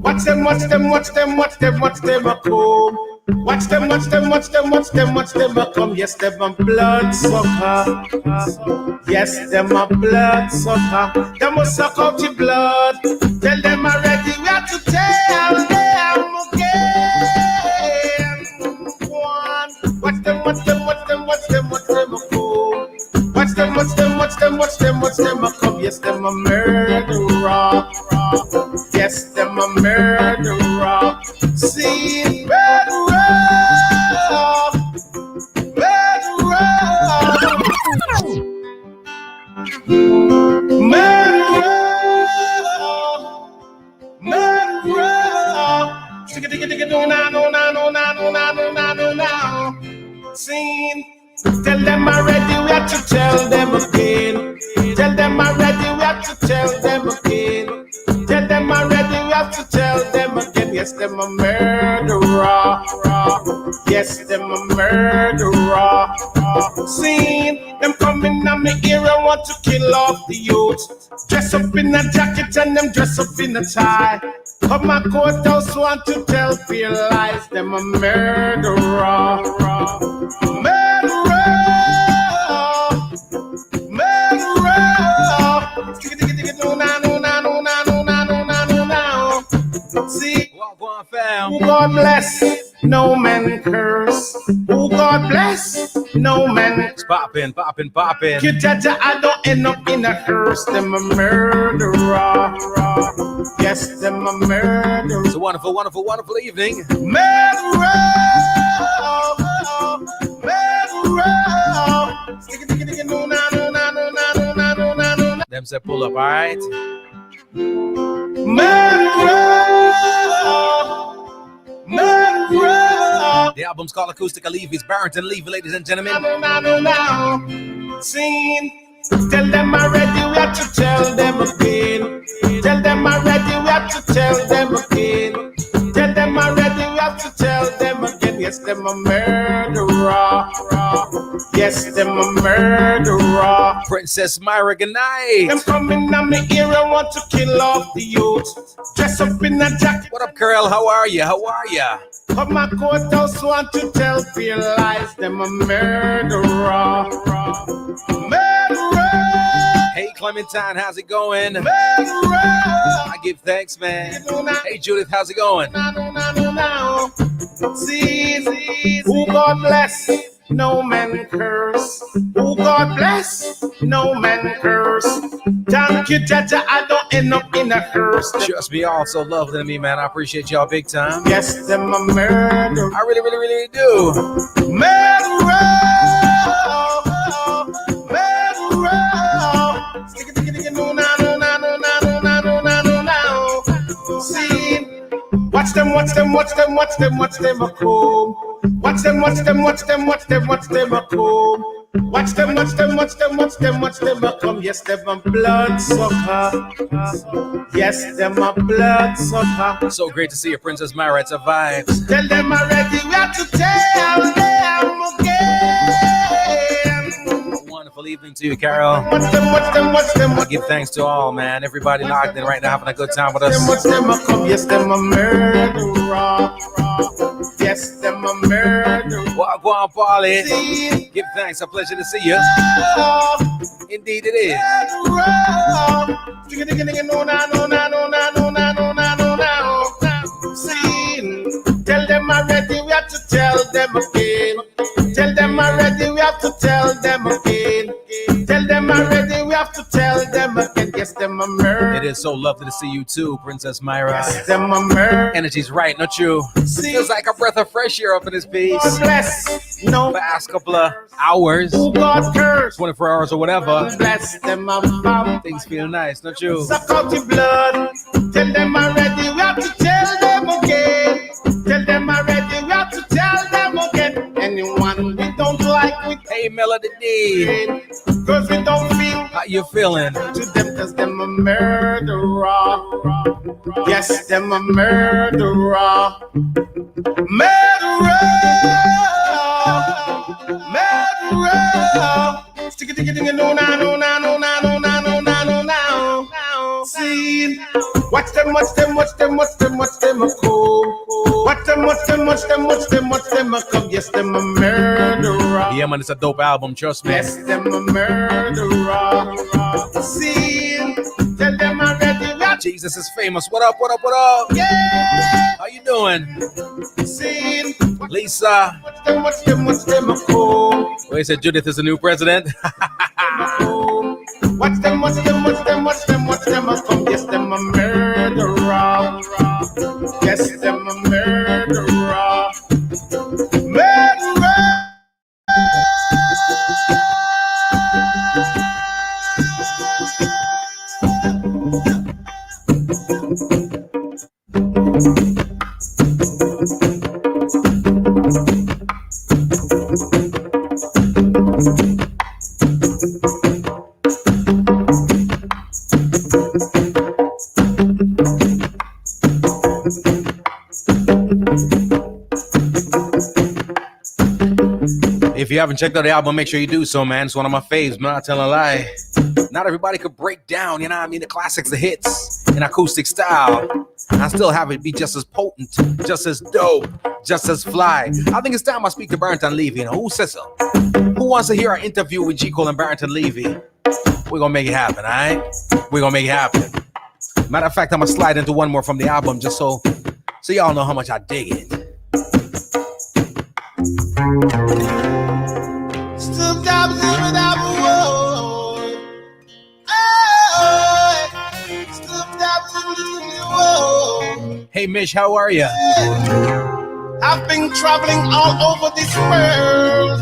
Watch them, watch them, watch them, watch them, watch them a come. Watch them, watch them, watch them, watch them, watch them a come. Yes, them a blood sucker. Yes, them a blood sucker. Them will suck out your blood. Tell them already we have to tell them again. Watch them, watch them, watch them, watch them, watch them a come. Watch them, watch them, watch them, watch them, watch them a come. Yes, them a murderer. Yes, them a murderer. See, murderer, murderer, murderer, murderer. Digga, digga, digga, no, no, no, no, no, no, no, no, no, no. See, tell them already, we have to tell them again. Tell them already, we have to tell them again. Tell them already, we have to tell them again. Yes, them a murderer. Yes, them a murderer. Seen them coming on me ear and want to kill off the youth. Dress up in a jacket and them dress up in a tie. Come my courthouse want to tell fear lies. Them a murderer. Murderer. Murderer. No, no, no, no, no, no, no, no, no, no. See, who God bless, no man curse. Who God bless, no man. Poppin', poppin', poppin'. You judge, I don't end up in a hearse. Them a murderer. Yes, them a murderer. It's a wonderful, wonderful, wonderful evening. Murderer. Murderer. No, no, no, no, no, no, no, no, no, no. Them say pull up, all right? Murderer. Murderer. The album's called Acoustic Levy's Barrington Levy, ladies and gentlemen. Seen. Tell them already, we have to tell them again. Tell them already, we have to tell them again. Tell them already, we have to tell them again. Yes, them a murderer. Yes, them a murderer. Princess Myra, good night. Them coming on me ear and want to kill off the youth. Dress up in a jacket. What up, Carl? How are you? How are you? Come my courthouse want to tell fear lies. Them a murderer. Murderer. Hey, Clementine, how's it going? Murderer. I give thanks, man. Hey, Judith, how's it going? See, who God bless, no man curse. Who God bless, no man curse. Thank you, Jaja, I don't end up in a hearse. Trust me, y'all so lovely to me, man. I appreciate y'all big time. Yes, them a murder. I really, really, really do. Murderer. See, watch them, watch them, watch them, watch them, watch them a come. Watch them, watch them, watch them, watch them, watch them a come. Watch them, watch them, watch them, watch them, watch them a come. Yes, them a blood sucker. Yes, them a blood sucker. So great to see you, Princess Myra. It's a vibes. Tell them already, we have to tell them again. Wonderful evening to you, Carol. Watch them, watch them, watch them. I give thanks to all, man. Everybody locked in right now, having a good time with us. Watch them a come. Yes, them a murderer. Yes, them a murderer. Walk on, Polly. Give thanks. A pleasure to see you. Indeed, it is. Tell them already, we have to tell them again. Tell them already, we have to tell them again. Tell them already, we have to tell them again. Yes, them a murder. It is so lovely to see you too, Princess Myra. Yes, them a murder. Energy's right, not you? Feels like a breath of fresh air up in this piece. God bless. No. Past couple of hours, Who God curse. 24 hours or whatever. Bless them a Things feel nice, don't you? suck out the blood. Tell them already, we have to tell them again. Tell them already, we have to tell them again. Anyone we don't like, we Hey, Melody D. cause we don't feel How you feeling? to them, cause them a murderer. Yes, them a murderer. Murderer. Murderer. Stick it, no, no, no, no, no, no, no, no, no, no, no. See, watch Watch them a cool. Watch them a come. Yes, them a murderer. Yeah, man, it's a dope album, trust me. Yes, them a murderer. See, tell them I'm ready. Jesus is famous. What up, what up, what up? Yeah. How you doing? See, Lisa. watch them a cool. Wait, said Judith is the new president? Watch them a come. Yes, them a murderer. Yes, them a murderer. Murderer. If you haven't checked out the album, make sure you do so, man. It's one of my faves. I'm not telling a lie. Not everybody could break down, you know what I mean, the classics, the hits, in acoustic style. I still have it be just as potent, just as dope, just as fly. I think it's time I speak to Barrington Levy. You know, who says so? Who wants to hear our interview with G. Cole and Barrington Levy? We're gonna make it happen, all right? We're gonna make it happen. Matter of fact, I'm gonna slide into one more from the album just so y'all know how much I dig it. Hey Mish, how are you? I've been traveling all over this world.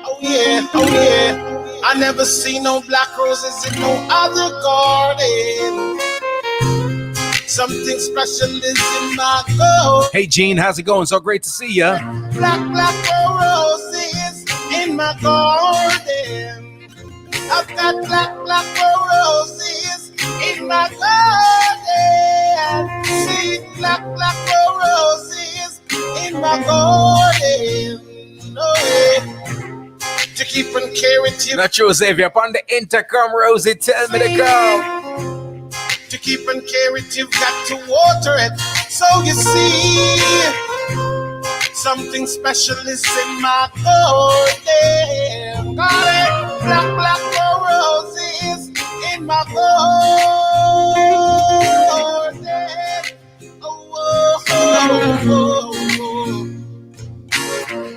Oh yeah, oh yeah. I never see no black roses in no other garden. Something special is in my gold. Hey Gene, how's it going? So great to see ya. Black roses in my garden. I've got black roses in my garden. See black roses in my garden. Oh, yeah. To keep on carrying you. Not true, Xavier. Upon the intercom, Rosie, tell me to go. To keep on carrying, you've got to water it. So you see, something special is in my garden. Black roses in my garden.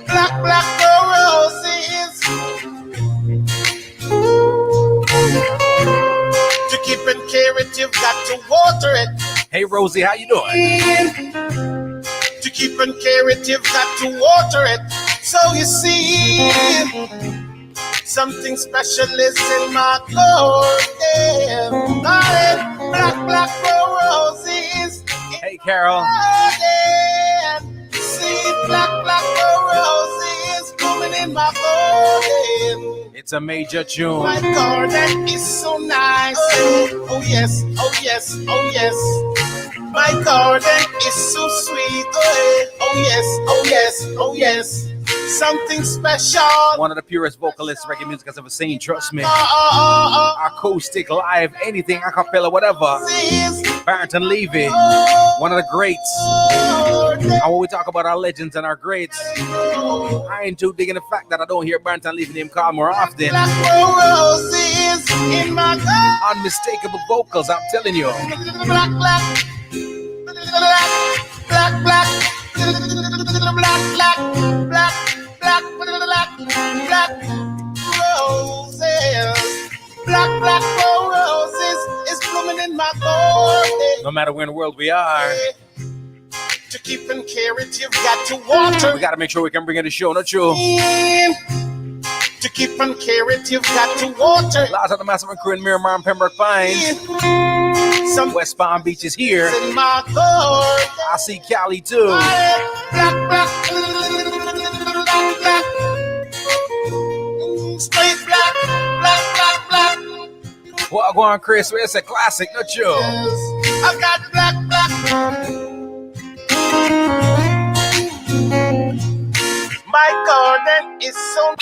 Black roses. To keep and care it, you've got to water it. Hey Rosie, how you doing? To keep and care it, you've got to water it. So you see, something special is in my garden. Black roses. Hey Carol. See black roses blooming in my garden. It's a major tune. My garden is so nice. Oh yes, oh yes, oh yes. My garden is so sweet. Oh yes, oh yes, oh yes. Something special. One of the purest vocalists reggae music has ever seen, trust me. Acoustic, live, anything, acapella, whatever. Barrington Levy, one of the greats. And when we talk about our legends and our greats, I ain't too digging the fact that I don't hear Barrington Levy name called more often. Unmistakable vocals, I'm telling you. Black roses is blooming in my garden. No matter where in the world we are, to keep and care it, you've got to water. We got to make sure we can bring in the show, not true? To keep and care it, you've got to water. Lots of the massive crew in Miramar and Pembroke Pines. Some West Palm Beach is here. In my garden. I see Cali too. Black. Straight black. What go on, Chris? It's a classic, not you? I've got black. My garden is so.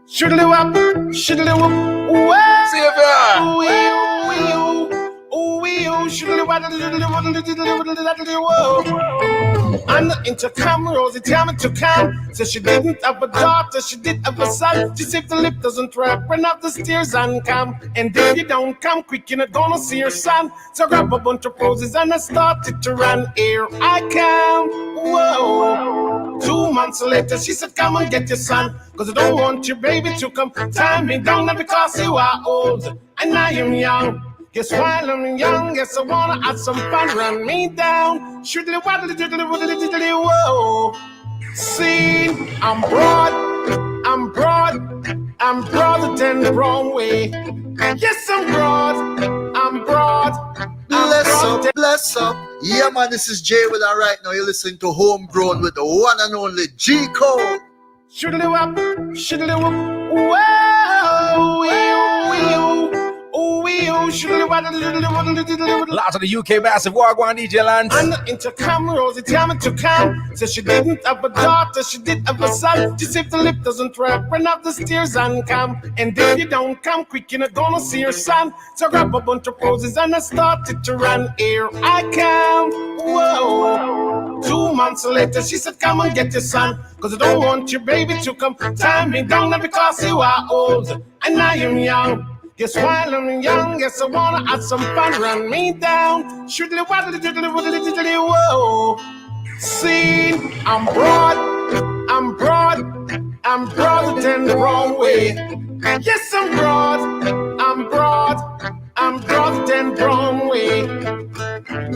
Shiddly wop. Sylvia. shiddly waddly diddly waddly diddly waddly daddly whoa. On the intercom, Rosie tell me to come. Said she didn't have a daughter, she did have a son. She said the lip doesn't rap, run up the stairs and come. And if you don't come quick, you're not gonna see your son. So grab a bunch of roses and I started to run. Here I come, whoa. 2 months later, she said, come and get your son. Cause I don't want your baby to come tie me down. Not because you are old and I am young. Guess while I'm young, yes, I wanna have some fun. Run me down. Shiddly waddly diddly waddly diddly whoa. See, I'm broad, I'm broader than the wrong way. Yes, I'm broad. Bless up. Yeah, man, this is Jay with that right now. You're listening to Homegrown with the one and only G Cole. Shiddly wop, whoa, shiddly waddly diddly waddly diddly waddly. Lots of the UK massive Wagwan DJ land. On the intercom, Rosie tell me to come. Said she didn't have a daughter, she did have a son. She said the lip doesn't rap, run up the stairs and come. And if you don't come quick, you're not gonna see your son. So grab a bunch of roses and I started to run. Here I come, whoa. 2 months later, she said, come and get your son. Cause I don't want your baby to come tie me down. Not because you are old and I am young. Guess while I'm young, yes, I wanna have some fun. Run me down. Shiddly waddly diddly waddly diddly whoa. See, I'm broad broader than the wrong way. Yes, I'm broader than the wrong way.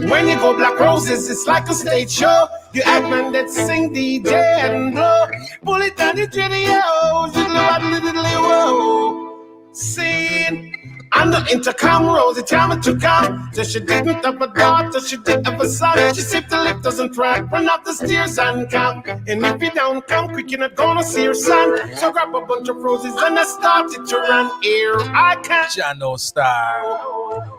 When you go Black Roses, it's like a stage show. You act man that sing DJ and blow. Pull it down the radio, diddly waddly diddly whoa. Sing on the intercom, Rosie tell me to come. Said she didn't have a daughter, she did have a son. She said the lip doesn't track, run up the stairs and come. And if you don't come quick, you're not gonna see your son. So grab a bunch of roses and I started to run. Here I come. Jano Star.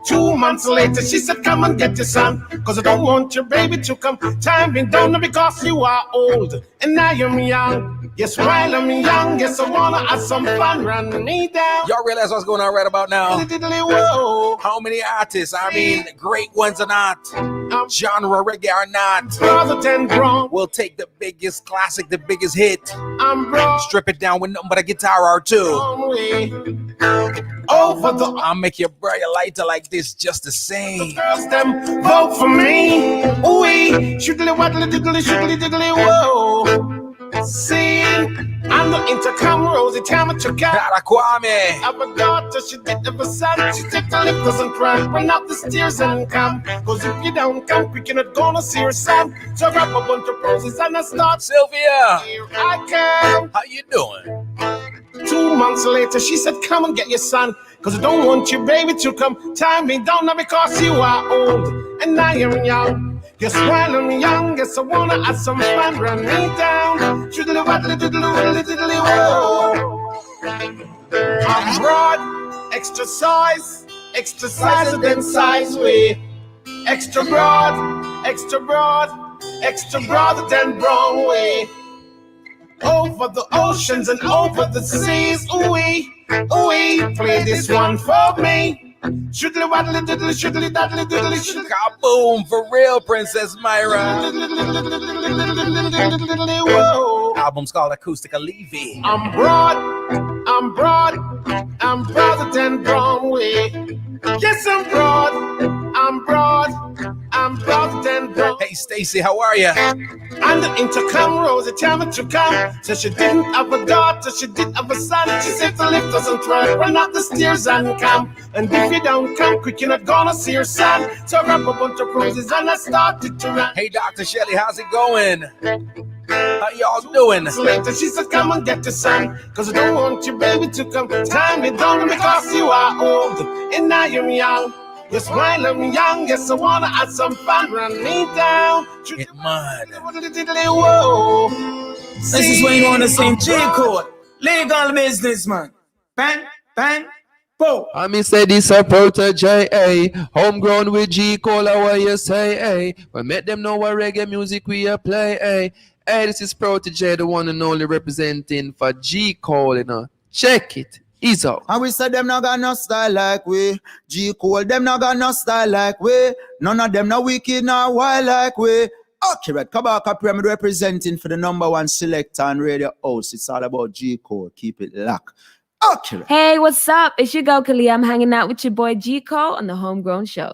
2 months later, she said, come and get your son. Cause I don't want your baby to come tie me down because you are old and I am young. Yes, while I'm young, yes, I wanna have some fun. Run me down. Y'all realize what's going on right about now? Diddly whoa. How many artists, I mean, great ones or not, genre reggae or not, Brother ten wrong. will take the biggest classic, the biggest hit, I'm broad. strip it down with nothing but a guitar or two. Way. Over the I'll make your bright lighter like this just the same. girls, them vote for me. Ooh, shiddly waddly diddly whoa. Sing on the intercom, Rosie tell me to come. Cara Kwame. Have a daughter, she did have a son. She said the lip doesn't cry, run up the stairs and come. Cause if you don't come quick, you're not gonna see your son. So grab a bunch of roses and I start. Sylvia, Here I come. how you doing? 2 months later, she said, come and get your son. Cause I don't want your baby to come tie me down. Not because you are old and I am young. Yes, while I'm young, yes, I wanna have some fun. Run me down. Shiddly waddly diddly waddly diddly whoa. I'm broad, extra size than size way. Extra broad than brown way. Over the oceans and over the seas, ooh-wee, play this one for me. Shiddly waddly diddly shiddly daddly diddly shiddly Kaboom, for real, Princess Myra. whoa. Album's called Acoustic Levy. I'm broader than Broadway. Yes, I'm broader than Broadway. Hey, Stacy, how are you? And the intercom, Rosie tell me to come. Said she didn't have a daughter, she did have a son. She said the lift doesn't try, run up the stairs and come. And if you don't come quick, you're not gonna see your son. So grab a bunch of roses and I started to run. Hey, Dr. Shelley, how's it going? How y'all doing? Later she said, come and get your son. Cause I don't want your baby to come tie me down because you are old and I am young. Yes, while I'm young, yes, I wanna have some fun. Run me down. Get mud. Whoa. This is when you want to sing G code. Legal business, man. Bang, bang, boom. I mean say this a protege, eh? Homegrown with G Cole, what you say, eh? We make them know what reggae music we a play, eh? Hey, this is Protege, the one and only representing for G Cole, you know. Check it. Ease out. And we said them not got no style like we. G Cole, them not got no style like we. None of them no wicked, no wild like we. Accurate. Kabaka Pyramid representing for the number one selector and radio host. It's all about G Cole. Keep it locked. Accurate. Hey, what's up? It's your girl Kalia. I'm hanging out with your boy G Cole on the Homegrown Show.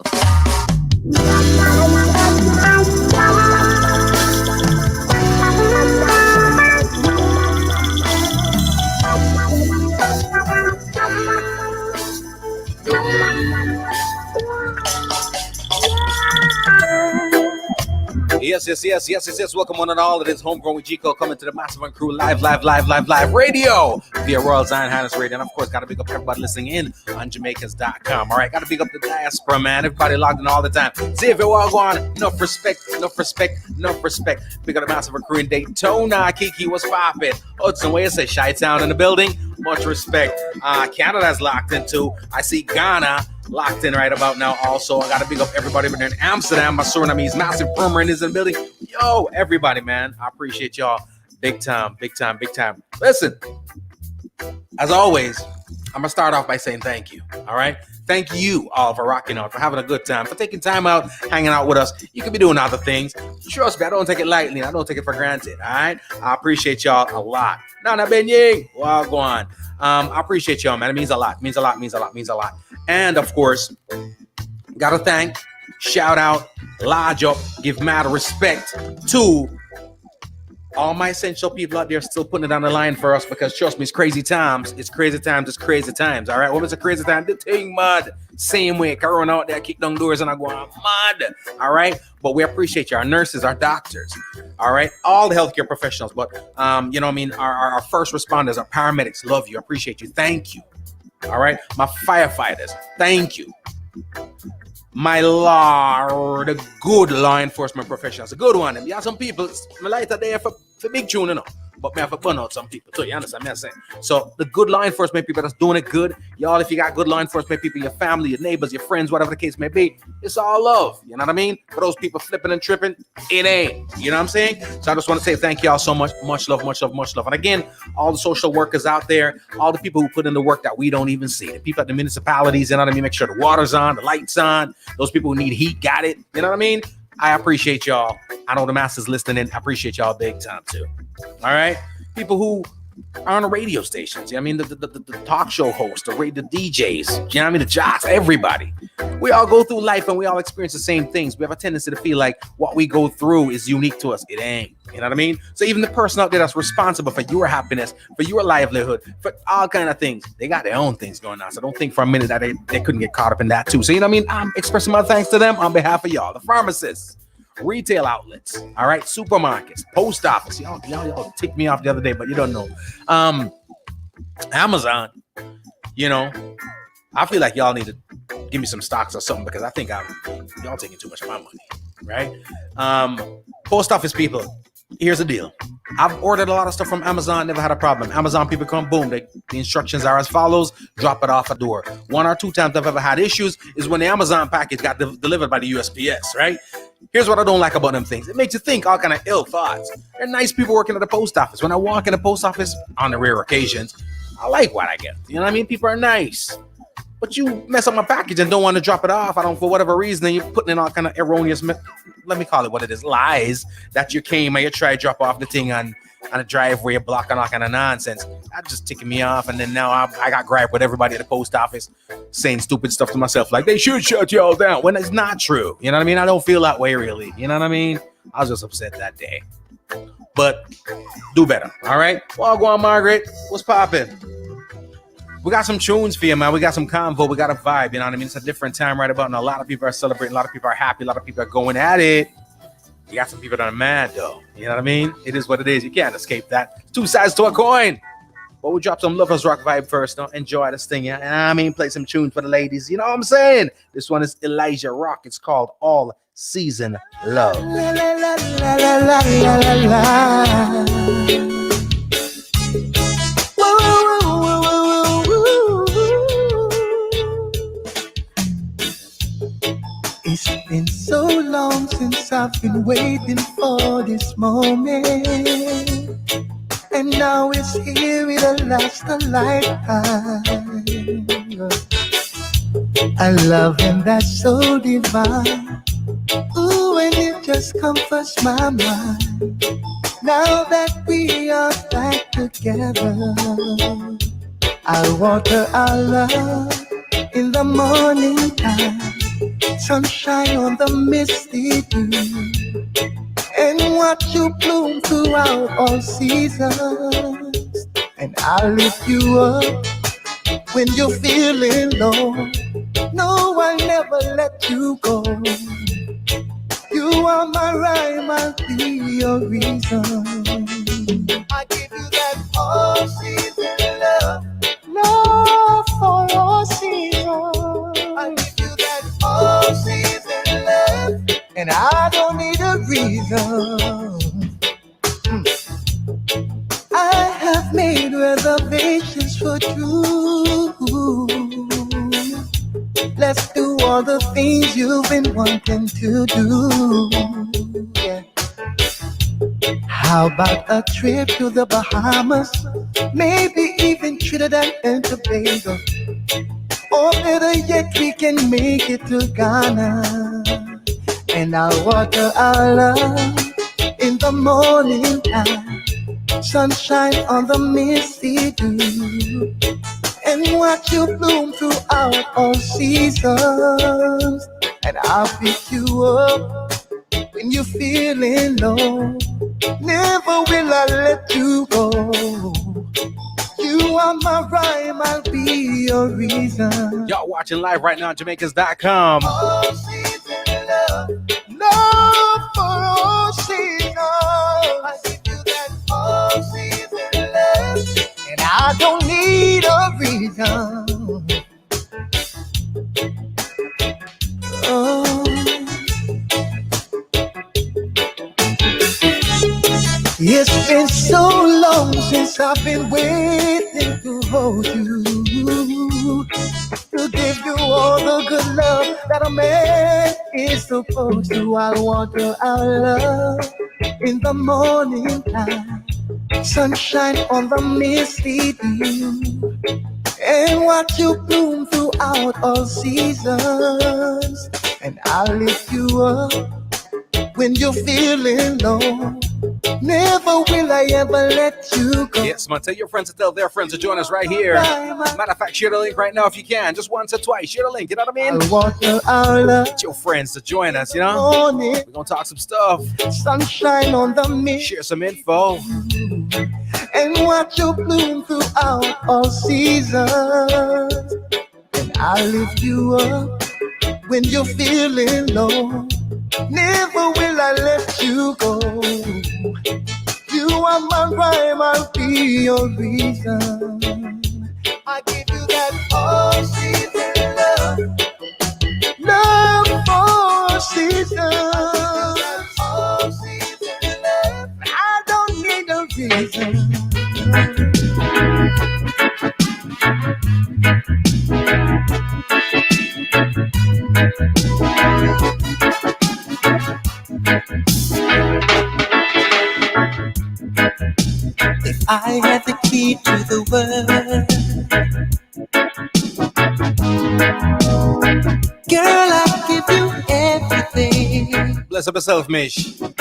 Yes. Welcome one and all. It is Homegrown with G-Cole coming to the Massive and Crew live radio via Royal Zion Highness Radio. And of course, got to big up everybody listening in on Jamaicans.com. All right, got to big up the diaspora, man. Everybody logged in all the time. See if it all go on. Enough respect. Big up the Massive and Crew in Daytona. Kiki, what's poppin'? Hudson, where you say? Chi-Town in the building. Much respect. Canada's locked in too. I see Ghana locked in right about now also. I gotta big up everybody over there in Amsterdam. My Surinamese massive permanent is in the building. Yo, everybody, man. I appreciate y'all big time. Listen, as always, I'm gonna start off by saying thank you. All right. Thank you all for rocking out, for having a good time, for taking time out, hanging out with us. You could be doing other things. Trust me, I don't take it lightly. I don't take it for granted. All right. I appreciate y'all a lot. Nana Benye. Well, go on. I appreciate y'all, man. It means a lot. Means a lot. And of course, gotta thank, shout out, lodge up, give mad respect to all my essential people out there still putting it on the line for us, because trust me, it's crazy times. All right. What is a crazy time? The thing mud. Same way. I run out there, kick down doors, and I go on mud. All right. But we appreciate you, our nurses, our doctors. All right. All the healthcare professionals. But you know what I mean? Our first responders, our paramedics, love you. Appreciate you. Thank you. All right. My firefighters, thank you. My the good law enforcement professionals, a good one. You have some people, my light are there for big tune, you know, but me have to burn out some people too. You understand me? I'm saying. So the good law enforcement people that's doing it good, y'all. If you got good law enforcement people, your family, your neighbors, your friends, whatever the case may be, it's all love. You know what I mean? For those people flipping and tripping, it ain't. You know what I'm saying? So I just want to say thank y'all so much, much love. And again, all the social workers out there, all the people who put in the work that we don't even see, the people at the municipalities, you know what I mean? Make sure the water's on, the lights on. Those people who need heat got it. You know what I mean? I appreciate y'all. I know the masters listening. I appreciate y'all big time too. All right. People who are on the radio stations. You know what I mean? The talk show hosts, the DJs, you know what I mean? The jocks, everybody. We all go through life and we all experience the same things. We have a tendency to feel like what we go through is unique to us. It ain't. You know what I mean? So even the person out there that's responsible for your happiness, for your livelihood, for all kind of things, they got their own things going on. So don't think for a minute that they couldn't get caught up in that too. So you know what I mean? I'm expressing my thanks to them on behalf of y'all, the pharmacists, retail outlets, all right, supermarkets, post office. Y'all ticked me off the other day, but you don't know. Amazon, you know, I feel like y'all need to give me some stocks or something, because I think y'all taking too much of my money, right? Post office people, here's the deal. I've ordered a lot of stuff from Amazon, never had a problem. Amazon people come, boom, the instructions are as follows: drop it off a door. 1 or 2 times I've ever had issues is when the Amazon package got delivered by the USPS, right? Here's what I don't like about them things. It makes you think all kind of ill thoughts. They're nice people working at the post office. When I walk in the post office, on the rare occasions, I like what I get. You know what I mean? People are nice. But you mess up my package and don't want to drop it off. I don't, for whatever reason, and you're putting in all kind of erroneous, let me call it what it is, lies that you came and you try to drop off the thing on a driveway, blocking all kind of nonsense. That just ticking me off. And then now I got gripe with everybody at the post office saying stupid stuff to myself, like they should shut y'all down, when it's not true. You know what I mean? I don't feel that way really. You know what I mean? I was just upset that day. But do better. All right. Well, go on, Margaret. What's popping? We got some tunes for you, man. We got some convo. We got a vibe. You know what I mean? It's a different time right about now. A lot of people are celebrating. A lot of people are happy. A lot of people are going at it. You got some people that are mad, though. You know what I mean? It is what it is. You can't escape that. 2 sides to a coin. But we'll drop some Lovers Rock vibe first. Don't enjoy this thing, yeah? And I mean, play some tunes for the ladies. You know what I'm saying? This one is Elijah Rock. It's called All Season Love. La, la, la, la, la, la, la, la. It's been so long since I've been waiting for this moment. and now it's here, it'll last a lifetime. A loving that's so divine. Ooh, and it just comforts my mind. Now that we are back together, I water our love in the morning time, sunshine on the misty dew, and watch you bloom throughout all seasons. And I'll lift you up when you're feeling low. No, I'll never let you go. You are my rhyme, I'll be your reason. I give you that all season love, love for all seasons. I give you that all season love, and I don't need a reason. I have made reservations for two. Let's do all the things you've been wanting to do. Yeah. How about a trip to the Bahamas? Maybe even Trinidad and Tobago. Or better yet, we can make it to Ghana. And I'll water our love in the morning time, sunshine on the misty dew, and watch you bloom throughout all seasons. And I'll pick you up when you're feeling low. Never will I let you go. You are my rhyme, I'll be your reason. Y'all watching live right now on Jamaicans.com. All season love, love for all seasons. I give you that all season love, and I don't need a reason. Oh. It's been so long since I've been waiting to hold you, to give you all the good love that a man is supposed to. I want our love in the morning time, sunshine on the misty dew, and watch you bloom throughout all seasons. And I'll lift you up when you're feeling low. Never will I ever let you go. Yes, man. Tell your friends to tell their friends to join us right here. Matter of fact, share the link right now if you can. Just once or twice. Share the link. You know what I mean? I want our love. Get your friends to join us, you know? Morning, We're going to talk some stuff. sunshine on the mist, Share some info. and watch you bloom throughout all seasons. And I'll lift you up when you're feeling low. Never will I let you go. You are my rhyme, I'll be your reason. I give you that all season love, love for all seasons. All season love, I don't need a reason. If I had the key to the world, girl, I'd give you everything. Bless up yourself, Mish. If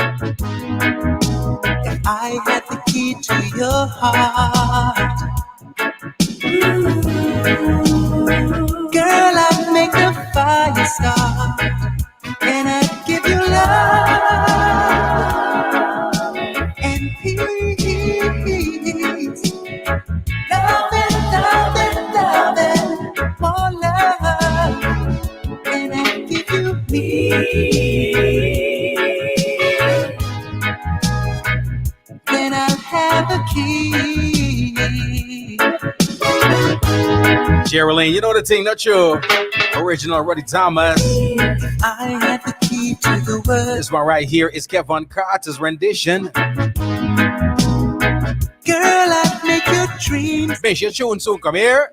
I had the key to your heart, girl, I'd make the fire start, and I'd give you love and peace. Loving, loving, loving, more love, and I'd give you me. Then I'll have a key. Geraldine, you know the thing, not you. Original Roddy Thomas. I had the key to the world. This one right here is Kevin Carter's rendition. Girl, I'd make your dreams. Mish, your tune soon come here.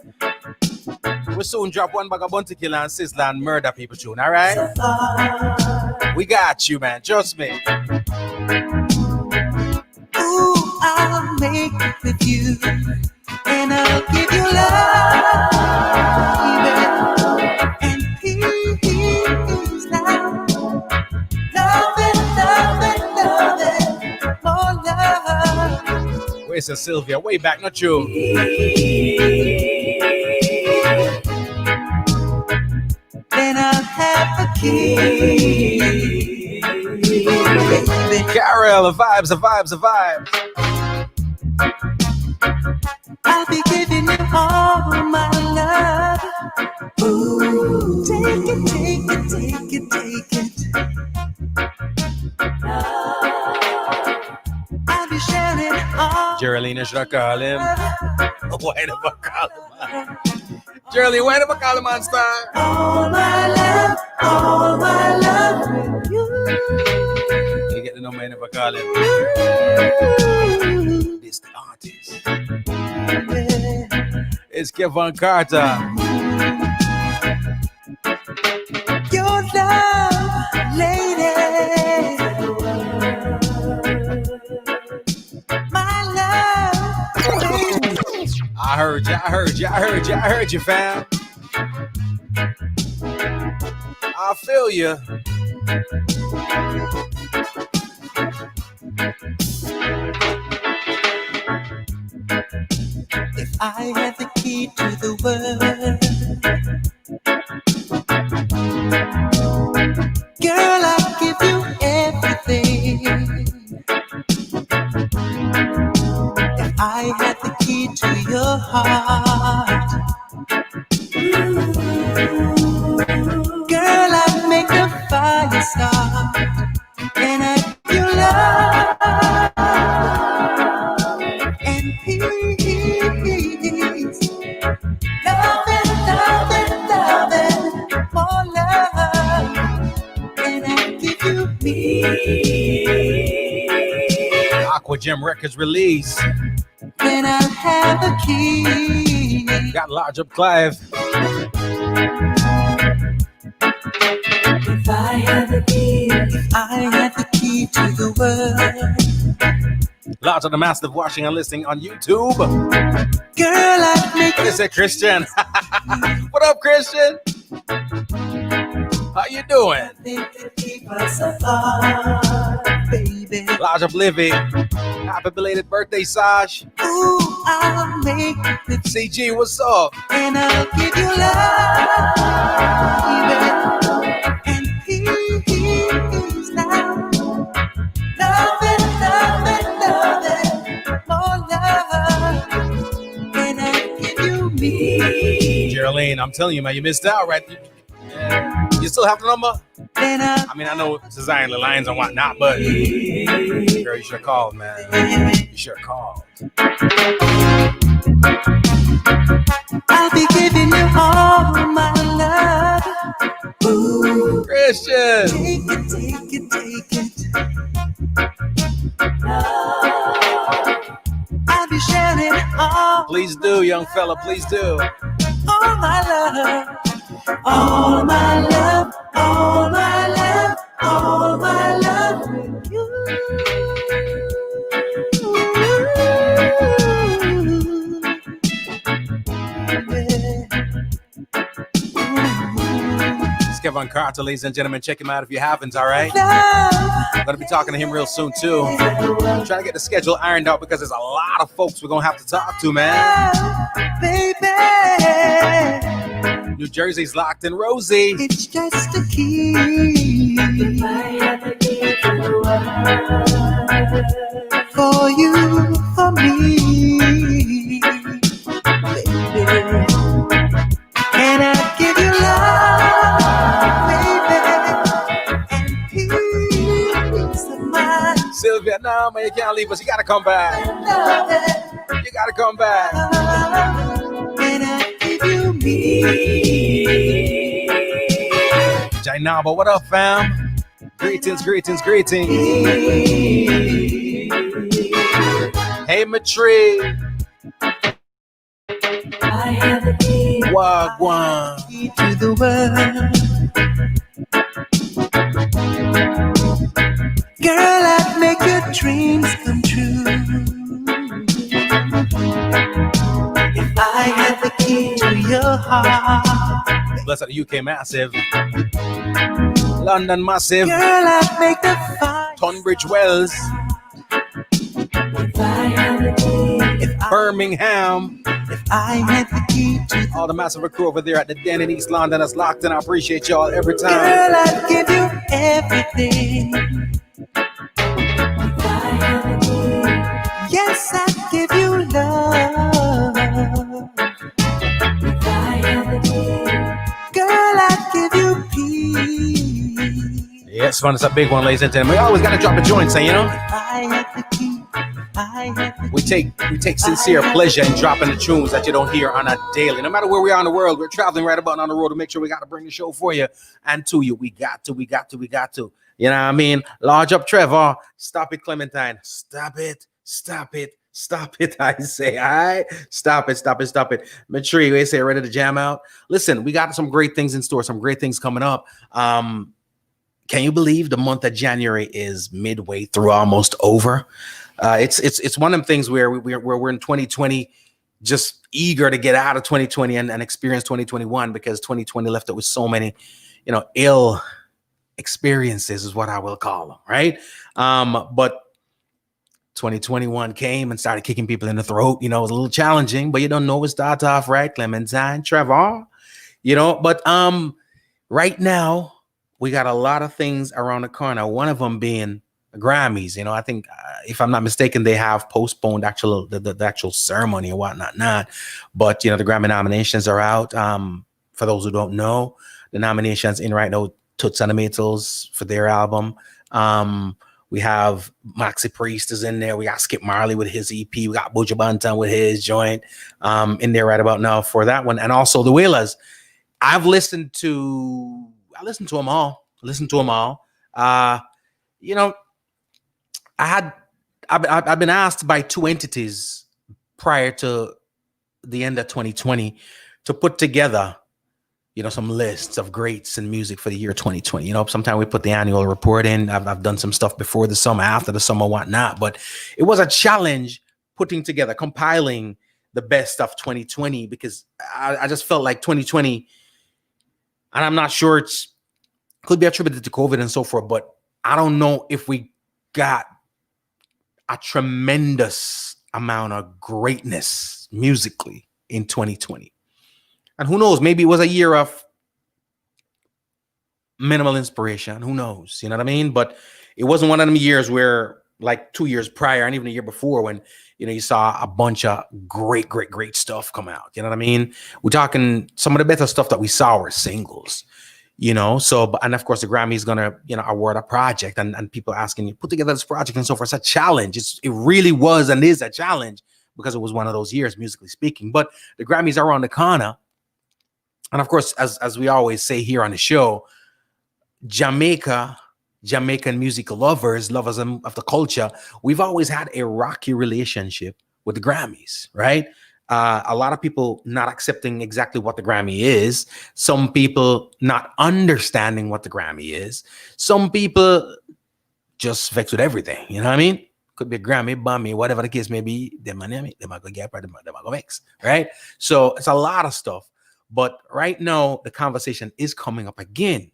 We'll soon drop one bag of Bounty Killer and Sizzler and Murder People tune, alright? We got you, man. Trust me. Ooh, I'll make with you, and I'll give you love and peace now. Loving, more love. Where's the Sylvia? Way back, not you. Then I'll have a key. Carol, the vibes, the vibes, the vibes. I'll be giving you all my love. Ooh, take it, take it, take it, take it. I'll be sharing all. Geraldine, should I call him? Why never call him? Geraldine, why never call him on star? All my love with you. You get the number, I never call him. This the artist. It's Kevin Carter. Your love, lady. My love, baby. I heard you, fam. I feel you. If I had the key to the world, girl, I'd give you everything. If I had the key to your heart, girl, I'd make the fire start, and I'd give you love and peace. Loving, more love, and I'd give you me. Aqua Gem Records release. Then I'll have a key. Got Large Up Clive. If I had the key to the world, Large Up the Massive watching and listening on YouTube. girl, I'd make What is it, Christian? What up, Christian? How you doing? nothing to keep us apart, baby. Large Up Livy. Happy belated birthday, Saj. Ooh, I'll make it, CG, what's up? and I'll give you love, and peace now. Loving, more love, and I'll give you me. Geraldine, I'm telling you, man, you missed out, right? You still have the number? Then I mean, I know it's designing the lines and whatnot, but girl, you should have called, man. You should have called. I'll be giving you all my love. Ooh, Christian! take it, take it, take it. I'll be sharing all, Please do, young fella, please do. all my love, all my love, all my love, all my love with you. It's Kevin Carter, ladies and gentlemen. Check him out if you haven't, all right? Love, I'm going to be talking to him real soon, too. I'm trying to get the schedule ironed out because there's a lot of folks we're going to have to talk to, man. baby. New Jersey's locked in Rosie. It's just a key for you, for me, baby. And I give you love, baby, and peace of mind. Sylvia, no, man, you can't leave us. You got to come back. You got to come back. And I give you me. Jainaba, what up, fam? Greetings, greetings, greetings. Hey, Matri. I have a key Wagwan. to the world. Girl, I'd make your dreams come true. If I had the key to your heart, Bless up the UK Massive. London Massive. girl, I'd make the fire. Tunbridge Wells. If I had the key, Birmingham. if I had the key to All the massive crew over there at the Den in East London that's locked in. I appreciate y'all every time. girl, I'd give you everything. Yes, I'd give you love. Girl, I'd give you peace. Yes, fun. It's a big one, ladies and gentlemen. We always got to drop the joint, saying, you know, If I had the key, if I had the we take sincere pleasure in dropping the tunes that you don't hear on a daily. No matter where we are in the world, we're traveling right about on the road to make sure we got to bring the show for you and to you. We got to. You know what I mean? Large up, Trevor. Stop it, Clementine. Stop it. I say, all right? Stop it. Matri, we say, ready to jam out? Listen, we got some great things in store, some great things coming up. Can you believe the month of January is midway through, almost over? It's one of them things where we're in 2020, just eager to get out of 2020 and experience 2021, because 2020 left it with so many, ill experiences is what I will call them, right? But 2021 came and started kicking people in the throat. It was a little challenging, but you don't know what start off, right? Clementine, Trevor, but right now we got a lot of things around the corner. One of them being the Grammys. I think if I'm not mistaken, they have postponed the actual ceremony and whatnot. But the Grammy nominations are out. For those who don't know, the nominations in right now, Toots and the Maytals for their album. We have Maxi Priest is in there. We got Skip Marley with his EP. We got Buju Banton with his joint in there right about now for that one. And also the Wailers. I've listened to them all. I've been asked by two entities prior to the end of 2020 to put together some lists of greats in music for the year 2020. Sometimes we put the annual report in. I've done some stuff before the summer, after the summer, whatnot. But it was a challenge compiling the best of 2020, because I just felt like 2020, and I'm not sure could be attributed to COVID and so forth, but I don't know if we got a tremendous amount of greatness musically in 2020. And who knows, maybe it was a year of minimal inspiration. Who knows? You know what I mean? But it wasn't one of them years where, like 2 years prior and even a year before, when, you saw a bunch of great stuff come out. You know what I mean? We're talking some of the better stuff that we saw were singles, So, and of course, the Grammy is going to, award a project, and people asking you, put together this project and so forth. It's a challenge. It really was and is a challenge, because it was one of those years, musically speaking. But the Grammys are around the corner. And of course, as we always say here on the show, Jamaican music lovers of the culture, we've always had a rocky relationship with the Grammys, right? A lot of people not accepting exactly what the Grammy is. Some people not understanding what the Grammy is. Some people just vexed with everything. You know what I mean? Could be a Grammy, Bummy, whatever the case may be. They might go get, they might go vex, right? So it's a lot of stuff. But right now, the conversation is coming up again.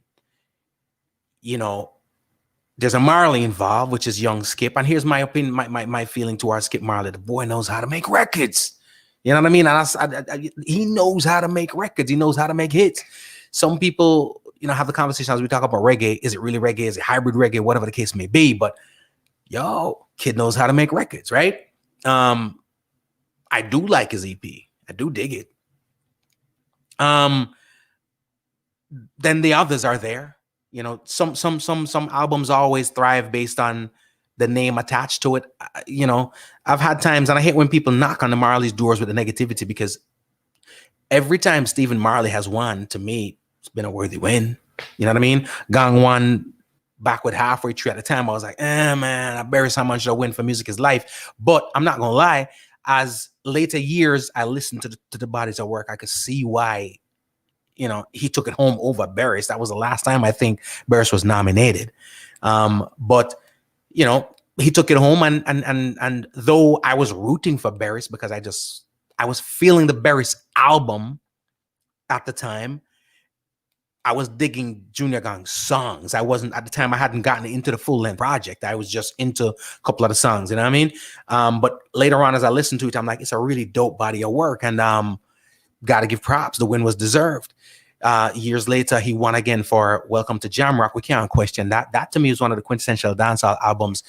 There's a Marley involved, which is young Skip. And here's my opinion, my feeling towards Skip Marley. The boy knows how to make records. You know what I mean? And he knows how to make records. He knows how to make hits. Some people, have the conversation as we talk about reggae. Is it really reggae? Is it hybrid reggae? Whatever the case may be. But, kid knows how to make records, right? I do like his EP. I do dig it. Then the others are there. Some albums always thrive based on the name attached to it. I've had times, and I hate when people knock on the Marley's doors with the negativity, because every time Stephen Marley has won, to me, it's been a worthy win. You know what I mean? Gang won back with Halfway Tree at the time. I was like, man, I bury so much I win for music is life. But I'm not gonna lie, as later years I listened to the bodies of work, I could see why he took it home over Barris. That was the last time I think Barris was nominated. But he took it home, and though I was rooting for Barris, because I just I was feeling the Berries album at the time. I was digging Junior Gong's songs. I wasn't at the time. I hadn't gotten into the full length project. I was just into a couple of the songs. You know what I mean? But later on, as I listened to it, I'm like, it's a really dope body of work, and got to give props. The win was deserved. Years later, he won again for Welcome to Jamrock. We can't question that. That to me is one of the quintessential dancehall albums.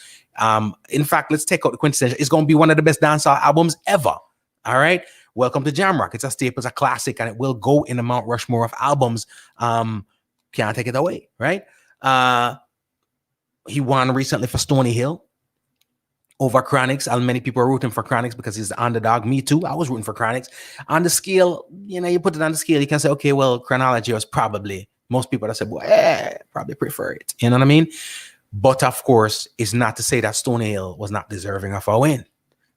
In fact, let's take out the quintessential. It's going to be one of the best dancehall albums ever. All right. Welcome to Jamrock. It's a staple, it's a classic, and it will go in the Mount Rushmore of albums. Can't take it away, right? He won recently for Stony Hill over Chronix, and many people are rooting for Chronix because he's the underdog. Me too. I was rooting for Chronix. On the scale, you put it on the scale, you can say, okay, well, Chronology was probably, most people that said, well, probably prefer it. You know what I mean? But of course, it's not to say that Stony Hill was not deserving of a win,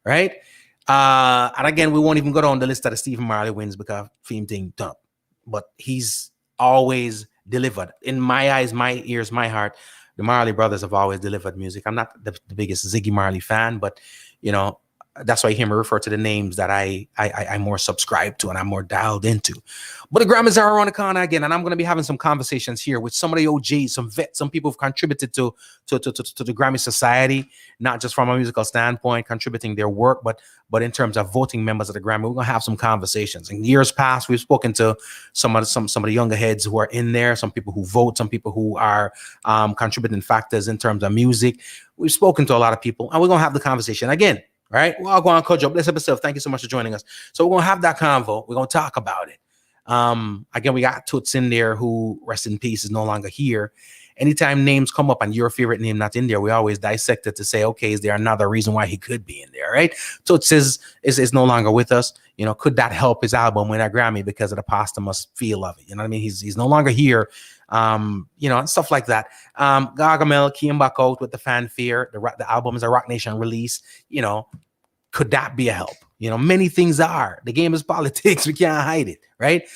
right? And again, we won't even go down the list of the Stephen Marley wins because theme thing dump. But he's always delivered. In my eyes, my ears, my heart, the Marley brothers have always delivered music. I'm not the biggest Ziggy Marley fan, but that's why you hear me refer to the names that I more subscribe to and I'm more dialed into. But the Grammys are around the corner again, and I'm going to be having some conversations here with some of the OGs, some vets, some people who've contributed to the Grammy Society, not just from a musical standpoint, contributing their work, but in terms of voting members of the Grammy. We're going to have some conversations. In years past, we've spoken to some of the younger heads who are in there, some people who vote, some people who are contributing factors in terms of music. We've spoken to a lot of people, and we're going to have the conversation again. Right? Well, I'll go on, Kojo. Bless up yourself. Thank you so much for joining us. So we're going to have that convo. We're going to talk about it. Again, we got Toots in there who, rest in peace, is no longer here. Anytime names come up and your favorite name not in there, we always dissect it to say, okay, is there another reason why he could be in there, right? Toots is no longer with us. Could that help his album win a Grammy because of the posthumous feel of it? You know what I mean? He's no longer here. And stuff like that. Gargamel came back out with the fanfare. The album is a Rock Nation release. Could that be a help? Many things are. The game is politics. We can't hide it, right?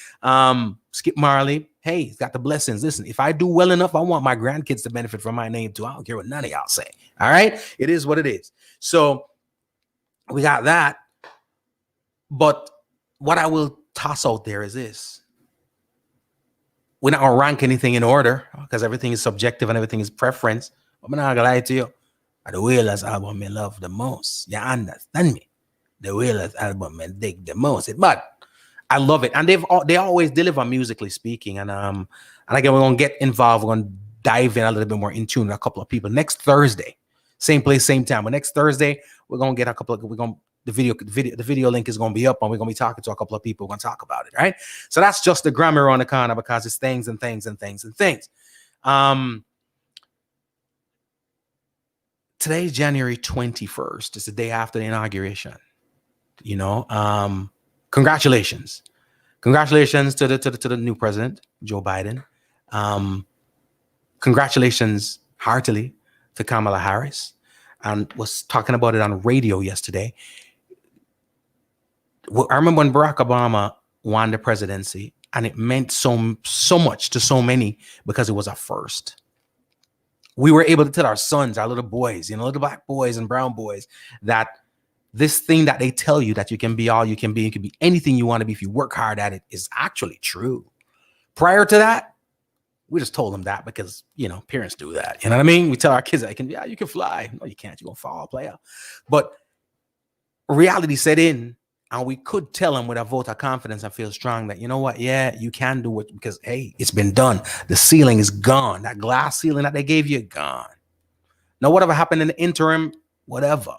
Skip Marley, hey, he's got the blessings. Listen, if I do well enough, I want my grandkids to benefit from my name too. I don't care what none of y'all say. All right? It is what it is. So we got that. But what I will toss out there is this. We're not going to rank anything in order because everything is subjective and everything is preference. But I'm not going to lie to you. The Wailers album I love the most. You understand me? The Wailers album I dig the most. But I love it. And they always deliver musically speaking. And again, we're going to get involved. We're going to dive in a little bit more in tune with a couple of people. Next Thursday, same place, same time. But next Thursday, we're going to get a couple of, the video link is going to be up, and we're going to be talking to a couple of people. We're going to talk about it, right? So that's just the grammar on the corner because it's things and things and things and things. Today's January 21st. It's the day after the inauguration. Congratulations to the new president, Joe Biden. Congratulations heartily to Kamala Harris, and was talking about it on radio yesterday. I remember when Barack Obama won the presidency, and it meant so much to so many because it was a first. We were able to tell our sons, our little boys, little black boys and brown boys, that this thing that they tell you that you can be all you can be anything you want to be if you work hard at it is actually true. Prior to that, we just told them that because, parents do that. You know what I mean? We tell our kids that you can fly. No, you can't. You're going to fall, player. But reality set in, and we could tell them with a vote of confidence and feel strong that, you know what? Yeah, you can do it because, hey, it's been done. The ceiling is gone. That glass ceiling that they gave you, gone. Now, whatever happened in the interim, whatever.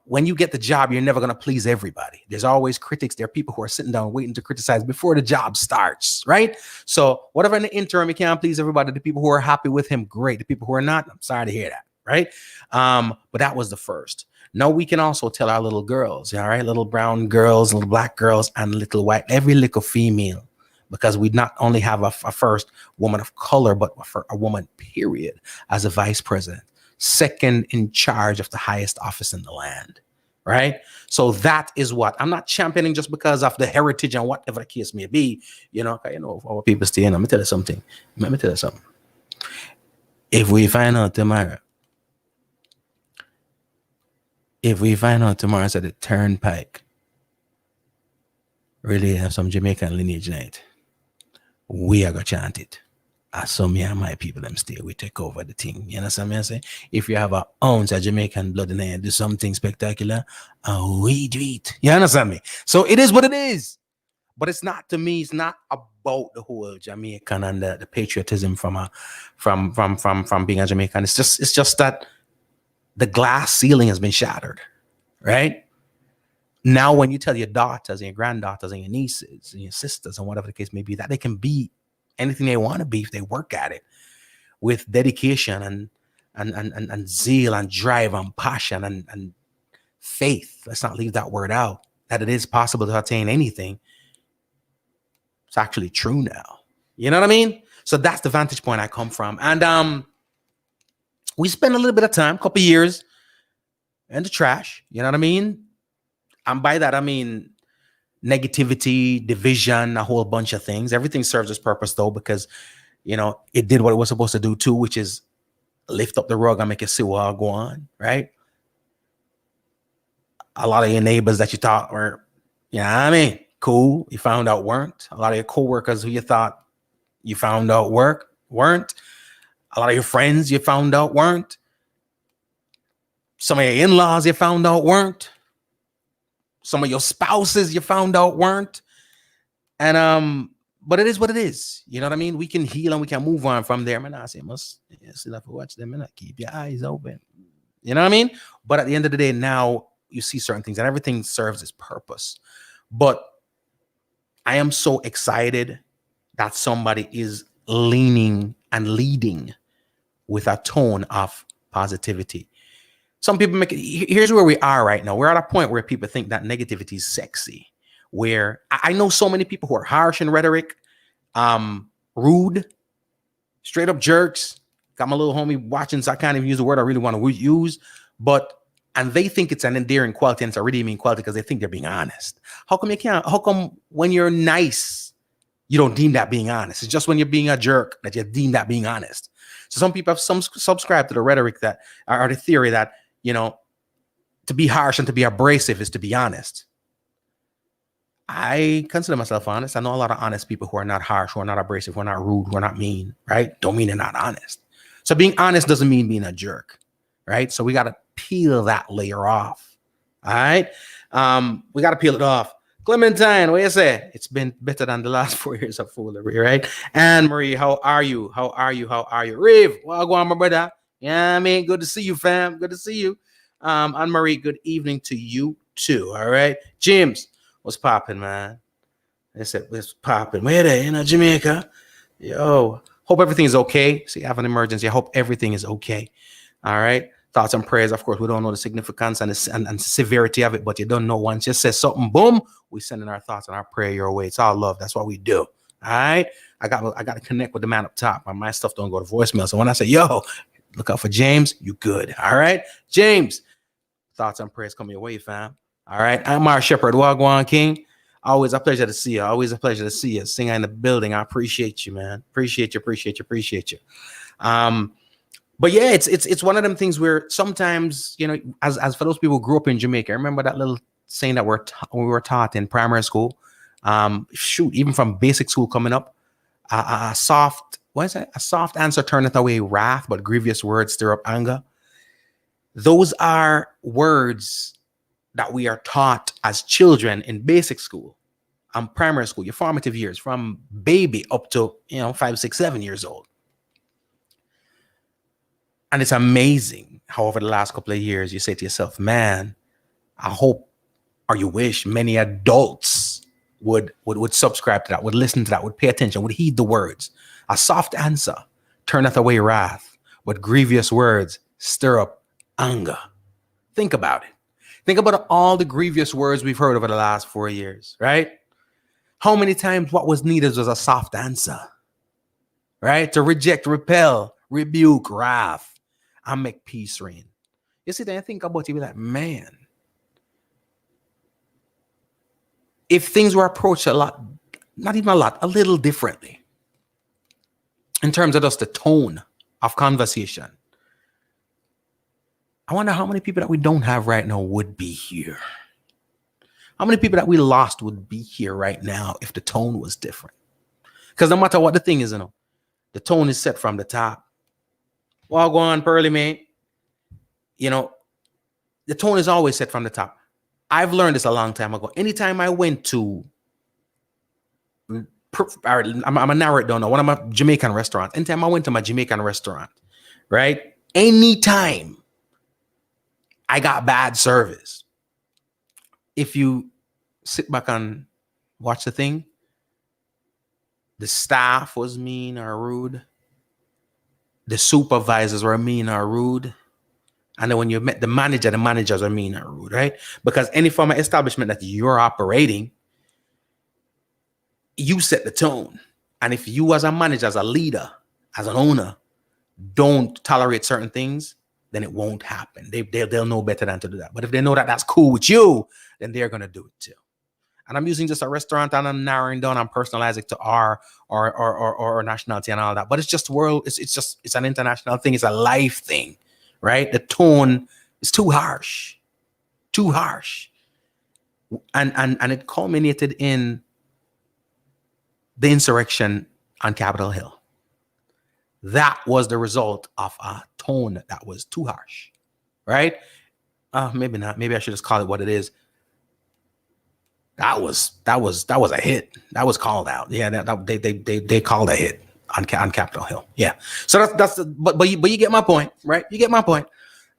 When you get the job, you're never going to please everybody. There's always critics. There are people who are sitting down waiting to criticize before the job starts, right? So whatever in the interim, you can't please everybody. The people who are happy with him, great. The people who are not, I'm sorry to hear that, right? But that was the first. Now we can also tell our little girls, all right, little brown girls, little black girls, and little white, every little female, because we not only have a first woman of color, but a woman, period, as a vice president, second in charge of the highest office in the land, right? So that is what I'm not championing just because of the heritage and whatever the case may be, our people stay in. Let me tell you something. If we find out tomorrow at the Turnpike really have some Jamaican lineage in it, we are gonna chant it. As some me and my people them stay, we take over the thing. You understand me I say? If you have an ounce of Jamaican blood in there, do something spectacular, and we do it. You understand me? So it is what it is. But it's not, to me, it's not about the whole Jamaican and the patriotism from being a Jamaican. It's just that the glass ceiling has been shattered, right? Now, when you tell your daughters and your granddaughters and your nieces and your sisters and whatever the case may be, that they can be anything they want to be if they work at it with dedication and zeal and drive and passion and faith. Let's not leave that word out, that it is possible to attain anything. It's actually true now. You know what I mean? So that's the vantage point I come from. And we spent a little bit of time, a couple years in the trash. You know what I mean? And by that, I mean negativity, division, a whole bunch of things. Everything serves its purpose, though, because, you know, it did what it was supposed to do, too, which is lift up the rug and make it see what I'll go on, right? A lot of your neighbors that you thought were, you know what I mean, cool, you found out weren't. A lot of your coworkers who you thought you found out weren't. A lot of your friends you found out weren't. Some of your in-laws you found out weren't. Some of your spouses you found out weren't. And but it is what it is. You know what I mean? We can heal and we can move on from there. Man, I say must still have to watch them and keep your eyes open. You know what I mean? But at the end of the day, now you see certain things and everything serves its purpose. But I am so excited that somebody is leaning and leading with a tone of positivity. Some people make it, here's where we are right now. We're at a point where people think that negativity is sexy, where I know so many people who are harsh in rhetoric, rude, straight up jerks. Got my little homie watching, so I can't even use the word I really want to use, and they think it's an endearing quality and it's a redeeming quality because they think they're being honest. How come when you're nice, you don't deem that being honest? It's just when you're being a jerk that you deem that being honest. So some people have subscribed to the rhetoric that, or the theory that, you know, to be harsh and to be abrasive is to be honest. I consider myself honest. I know a lot of honest people who are not harsh, who are not abrasive, who are not rude, who are not mean, right? Don't mean they're not honest. So being honest doesn't mean being a jerk, right? So we got to peel that layer off. All right. We got to peel it off. Clementine, what you say? It's been better than the last 4 years of foolery, right? Anne Marie, how are you? How are you? How are you? Riv, well, go on, my brother. Yeah, I mean, good to see you, fam. Good to see you. Anne Marie, good evening to you too. All right. James, what's popping, man? I said, what's popping? Where they in Jamaica? Yo, hope everything is okay. See, I have an emergency. I hope everything is okay. All right. Thoughts and prayers. Of course, we don't know the significance and severity of it, but you don't know once you say something, boom, we sending our thoughts and our prayer your way. It's all love. That's what we do. All right. I got to connect with the man up top. My stuff don't go to voicemail. So when I say, yo, look out for James, you good. All right. James, thoughts and prayers coming your way, fam. All right. I'm Mar Shepherd, Wagwan King. Always a pleasure to see you. Always a pleasure to see you. Singer in the building. I appreciate you, man. Appreciate you. But yeah, it's one of them things where sometimes, you know, as for those people who grew up in Jamaica, I remember that little saying that we were taught in primary school. Even from basic school coming up, a soft answer turneth away wrath, but grievous words stir up anger. Those are words that we are taught as children in basic school, primary school, your formative years, from baby up to 5, 6, 7 years old. And it's amazing how over the last couple of years you say to yourself, man, I hope, or you wish many adults would subscribe to that, would listen to that, would pay attention, would heed the words. A soft answer turneth away wrath, but grievous words stir up anger. Think about it. Think about all the grievous words we've heard over the last 4 years, right? How many times what was needed was a soft answer, right? To reject, repel, rebuke, wrath, and make peace reign. You see, then I think about it, be like, man, if things were approached a little differently in terms of just the tone of conversation, I wonder how many people that we don't have right now would be here. How many people that we lost would be here right now if the tone was different? Because no matter what the thing is, the tone is set from the top. Well, go on, Pearly, man. The tone is always set from the top. I've learned this a long time ago. Anytime I went to, I'm gonna narrow it down now, one of my Jamaican restaurants. Anytime I went to my Jamaican restaurant, right? Anytime I got bad service, if you sit back and watch the thing, the staff was mean or rude. The supervisors were mean or rude. And then when you met the managers are mean or rude, right? Because any form of establishment that you're operating, you set the tone. And if you as a manager, as a leader, as an owner, don't tolerate certain things, then it won't happen. They'll know better than to do that. But if they know that that's cool with you, then they're going to do it too. And I'm using just a restaurant and I'm narrowing down and personalizing it to our nationality and all that. But it's just it's an international thing. It's a life thing, right? The tone is too harsh. And it culminated in the insurrection on Capitol Hill. That was the result of a tone that was too harsh, right? Maybe not. Maybe I should just call it what it is. That was a hit. That was called out. Yeah, they called a hit on Capitol Hill. Yeah. So but you get my point, right? You get my point.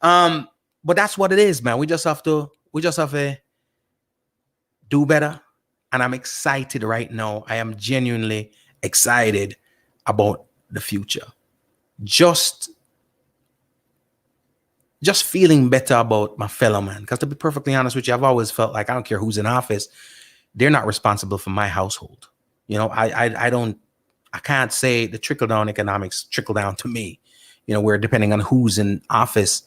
But that's what it is, man. We just have to do better. And I'm excited right now. I am genuinely excited about the future. Just feeling better about my fellow man. Because to be perfectly honest with you, I've always felt like I don't care who's in office, they're not responsible for my household. I can't say the trickle-down economics trickle down to me. Where depending on who's in office,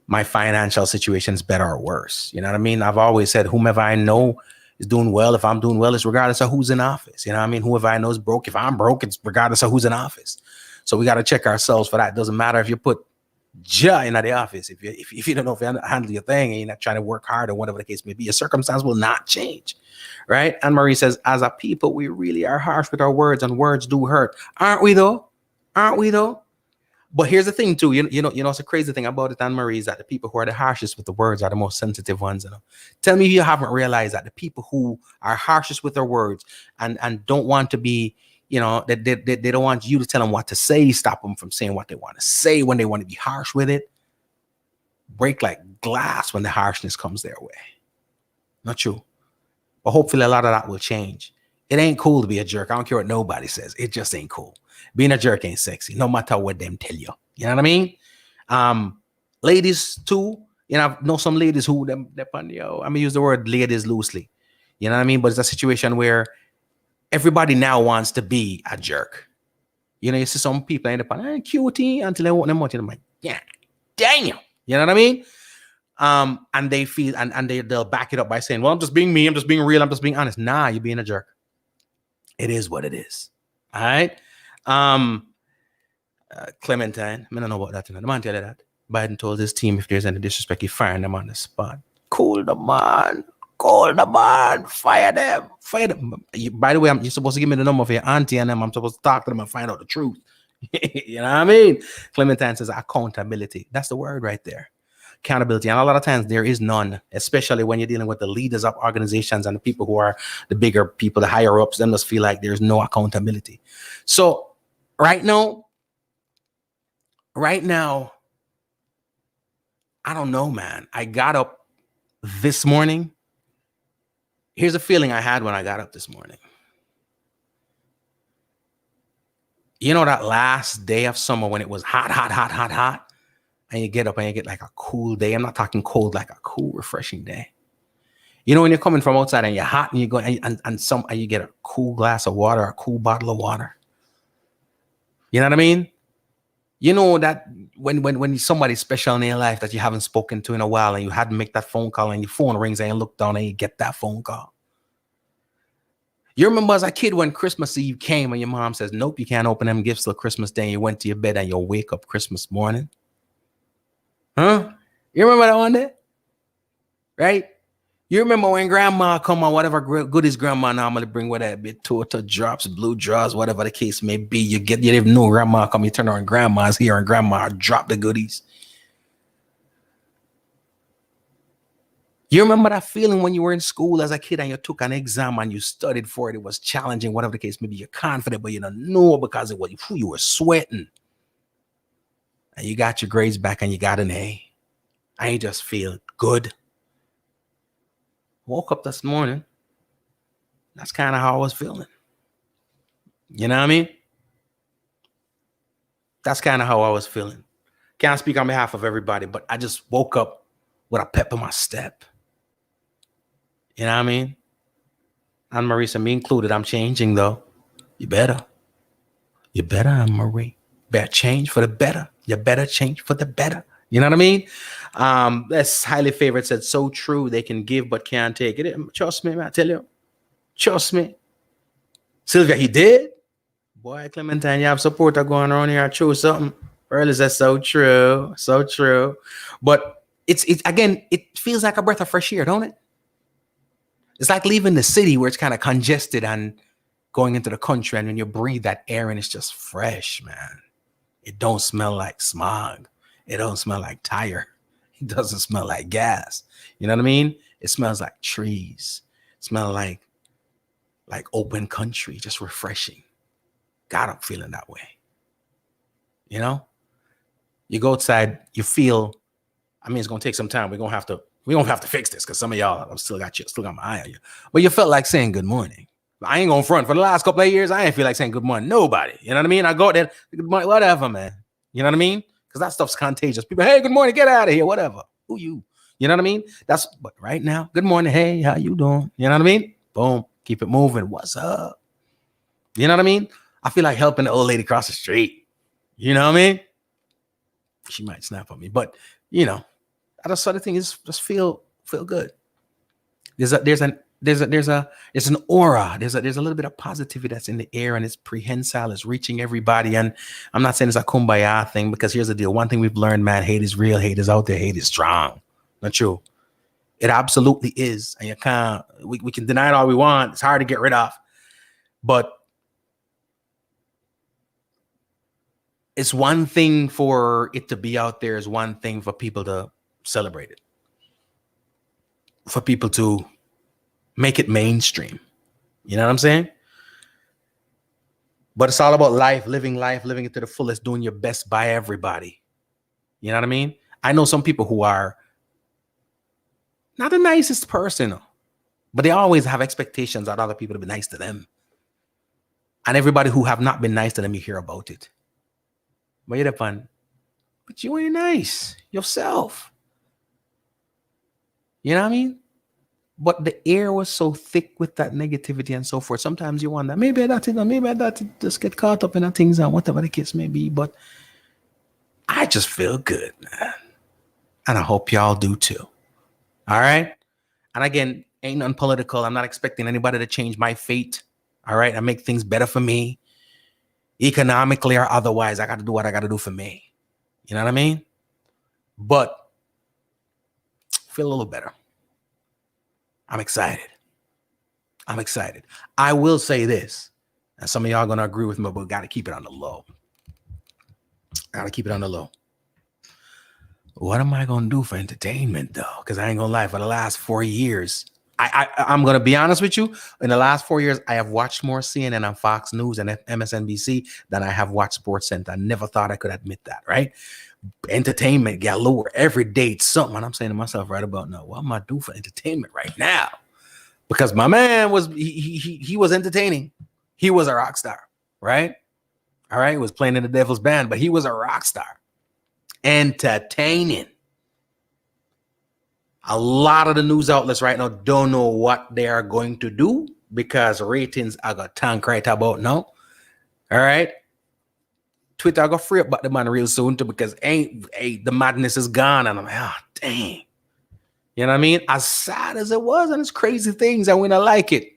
my financial situation is better or worse. You know what I mean? I've always said whomever I know is doing well. If I'm doing well, it's regardless of who's in office. You know what I mean? Whoever I know is broke. If I'm broke, it's regardless of who's in office. So we got to check ourselves for that. It doesn't matter if you put in the office. If you don't know if you handle your thing and you're not trying to work hard or whatever the case may be, your circumstance will not change, right? Anne Marie says, as a people, we really are harsh with our words, and words do hurt, aren't we though? But here's the thing too. It's a crazy thing about it, Anne Marie, is that the people who are the harshest with the words are the most sensitive ones. Tell me if you haven't realized that the people who are harshest with their words and don't want to be, they don't want you to tell them what to say, stop them from saying what they want to say when they want to be harsh with it, break like glass when the harshness comes their way. Not true. But hopefully a lot of that will change. It ain't cool to be a jerk. I don't care what nobody says. It just ain't cool. Being a jerk ain't sexy, no matter what them tell you. You know what I mean? Ladies too. I know some ladies who I'm gonna use the word ladies loosely. You know what I mean? But it's a situation where everybody now wants to be a jerk. You see some people end up cutie until they want them out. I'm like, yeah, damn. You know what I mean? And they feel and they'll back it up by saying, well, I'm just being me, I'm just being real, I'm just being honest. Nah, you're being a jerk. It is what it is. All right. Clementine, I don't know about that. The man tell you that Biden told his team if there's any disrespect, he firing them on the spot. Cool the man, fire them. By the way, you're supposed to give me the number of your auntie and them. I'm supposed to talk to them and find out the truth. You know what I mean? Clementine says accountability. That's the word right there. Accountability. And a lot of times there is none, especially when you're dealing with the leaders of organizations and the people who are the bigger people, the higher ups, them just feel like there's no accountability. So right now, I don't know, man. I got up this morning. Here's a feeling I had when I got up this morning. That last day of summer when it was hot, and you get up and you get like a cool day. I'm not talking cold, like a cool, refreshing day. When you're coming from outside and you're hot and you go and you get a cool glass of water, a cool bottle of water. You know what I mean? That when somebody special in your life that you haven't spoken to in a while and you had to make that phone call and your phone rings and you look down and you get that phone call. You remember as a kid when Christmas Eve came and your mom says, nope, you can't open them gifts till Christmas Day, and you went to your bed and you'll wake up Christmas morning? Huh? You remember that one day? Right? You remember when grandma come on, whatever goodies grandma normally bring, whether it be total drops, blue draws, whatever the case may be, you didn't even know grandma come, you turn around, grandma's here and grandma drop the goodies. You remember that feeling when you were in school as a kid and you took an exam and you studied for it, it was challenging, whatever the case may be, you're confident, but you don't know because it was you were sweating. And you got your grades back and you got an A. I ain't just feel good. Woke up this morning. That's kind of how I was feeling. You know what I mean? That's kind of how I was feeling. Can't speak on behalf of everybody, but I just woke up with a pep in my step. You know what I mean? And Marisa, me included, I'm changing though. You better, Anne-Marie. Better change for the better. You better change for the better. You know what I mean? That's highly favored said, so true. They can give but can't take it. Trust me, man, I tell you. Trust me. Sylvia, he did. Boy, Clementine, you have supporter going around here. I chose something. Early says so true. So true. But it's again, it feels like a breath of fresh air, don't it? It's like leaving the city where it's kind of congested and going into the country, and when you breathe that air and it's just fresh, man. It don't smell like smog. It don't smell like tire. It doesn't smell like gas. You know what I mean? It smells like trees. It smells like open country, just refreshing. God, I'm feeling that way. You know? You go outside, you feel, I mean, it's gonna take some time. We're gonna have to fix this because some of y'all have still got my eye on you. But you felt like saying good morning. I ain't gonna front. For the last couple of years, I ain't feel like saying good morning. Nobody. You know what I mean? I go there, good morning, whatever, man. You know what I mean? Because that stuff's contagious. People, hey, good morning, get out of here, whatever. Who you? You know what I mean? But right now, good morning, hey, how you doing? You know what I mean? Boom, keep it moving. What's up? You know what I mean? I feel like helping the old lady across the street. You know what I mean? She might snap on me, but you know, I just sort of thing is just feel good. There's an aura. There's a little bit of positivity that's in the air, and it's prehensile. It's reaching everybody. And I'm not saying it's a kumbaya thing, because here's the deal. One thing we've learned, man, hate is real. Hate is out there. Hate is strong. Not true. It absolutely is. And you can't, we can deny it all we want. It's hard to get rid of. But it's one thing for it to be out there. It's one thing for people to celebrate it. For people to make it mainstream. You know what I'm saying? But it's all about living it to the fullest, doing your best by everybody. You know what I mean? I know some people who are not the nicest person, but they always have expectations that other people to be nice to them. And everybody who have not been nice to them, you hear about it. But you're fun. But you ain't nice yourself. You know what I mean? But the air was so thick with that negativity and so forth. Sometimes you wonder, maybe I just get caught up in the things and whatever the case may be. But I just feel good, man. And I hope y'all do too. All right? And again, ain't nothing political. I'm not expecting anybody to change my fate. All right? I make things better for me. Economically or otherwise, I got to do what I got to do for me. You know what I mean? But feel a little better. I'm excited. I will say this, and some of y'all going to agree with me, but we got to keep it on the low. What am I going to do for entertainment, though? Because I ain't going to lie, for the last 4 years, I'm going to be honest with you. In the last 4 years, I have watched more CNN and Fox News and MSNBC than I have watched Sports Center. I never thought I could admit that, right? Entertainment got lower every day. It's something. And I'm saying to myself right about now, what am I doing for entertainment right now? Because my man was, he was entertaining. He was a rock star, right? All right. He was playing in the Devil's Band, but he was a rock star. Entertaining. A lot of the news outlets right now don't know what they are going to do because ratings are going to tank right about now. All right. Twitter got free up about the man real soon too, because the madness is gone. And I'm like, oh, dang. You know what I mean? As sad as it was, and it's crazy things, and we don't like it.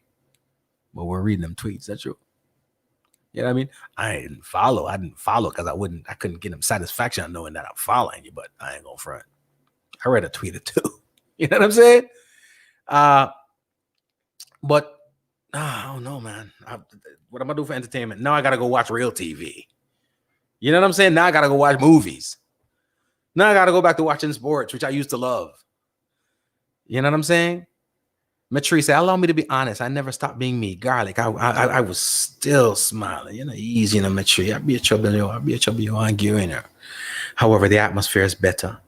But we're reading them tweets. That's true. You know what I mean? I didn't follow because I couldn't get them satisfaction on knowing that I'm following you, but I ain't gonna front. I read a tweet or two. You know what I'm saying? But I don't know, man. What am I doing for entertainment? Now I gotta go watch real TV. You know what I'm saying? Now I gotta go watch movies. Now I gotta go back to watching sports, which I used to love. You know what I'm saying? Matrice, allow me to be honest. I never stopped being me. Garlic, I was still smiling. You know, easy, you know, Matrice. I'll be a trouble, and you know. However, the atmosphere is better.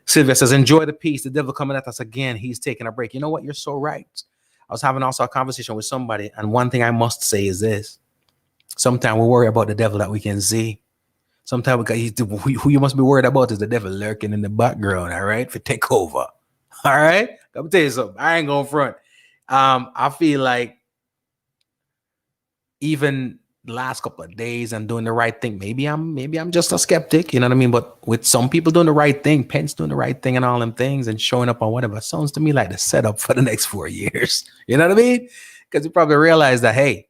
Sylvia says, enjoy the peace. The devil coming at us again. He's taking a break. You know what? You're so right. I was having also a conversation with somebody, and one thing I must say is this. Sometimes we worry about the devil that we can see. Sometimes who you must be worried about is the devil lurking in the background, all right, for take over. All right? Let me tell you something. I ain't going front. I feel like even the last couple of days I'm doing the right thing. Maybe I'm just a skeptic, you know what I mean? But with some people doing the right thing, Pence doing the right thing and all them things and showing up on whatever, sounds to me like the setup for the next 4 years. You know what I mean? Because you probably realize that, hey,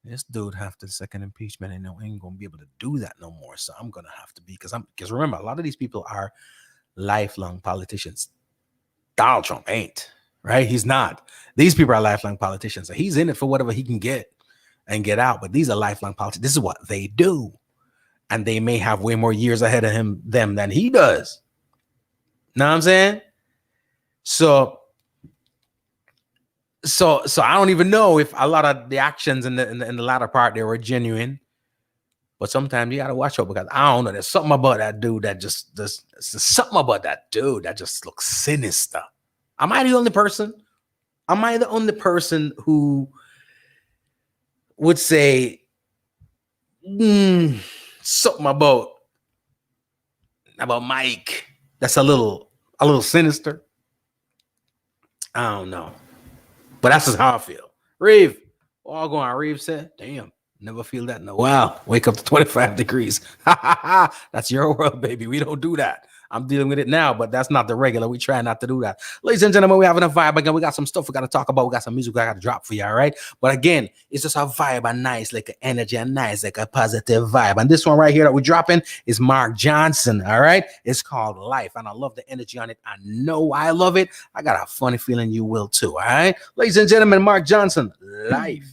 this dude after the second impeachment and ain't gonna be able to do that no more. So I'm gonna have to be, because remember, a lot of these people are lifelong politicians. Donald Trump ain't, right? He's not. These people are lifelong politicians. So he's in it for whatever he can get and get out. But these are lifelong politicians. This is what they do. And they may have way more years ahead of them than he does. Know what I'm saying? So I don't even know if a lot of the actions in the latter part they were genuine. But sometimes you gotta watch out because I don't know. There's something about that dude that just looks sinister. Am I the only person? Am I the only person who would say something about Mike that's a little sinister? I don't know. But that's just how I feel. Reeve, all going on. Reeve said, damn. Never feel that in a while. Wake up to 25 degrees. That's your world, baby. We don't do that. I'm dealing with it now, but that's not the regular. We try not to do that. Ladies and gentlemen, we're having a vibe again. We got some stuff we got to talk about. We got some music we got to drop for you, all right? But again, it's just a vibe, a nice, like an energy, a nice, like a positive vibe. And this one right here that we're dropping is Mark Johnson, all right? It's called Life, and I love the energy on it. I know I love it. I got a funny feeling you will too, all right? Ladies and gentlemen, Mark Johnson, Life.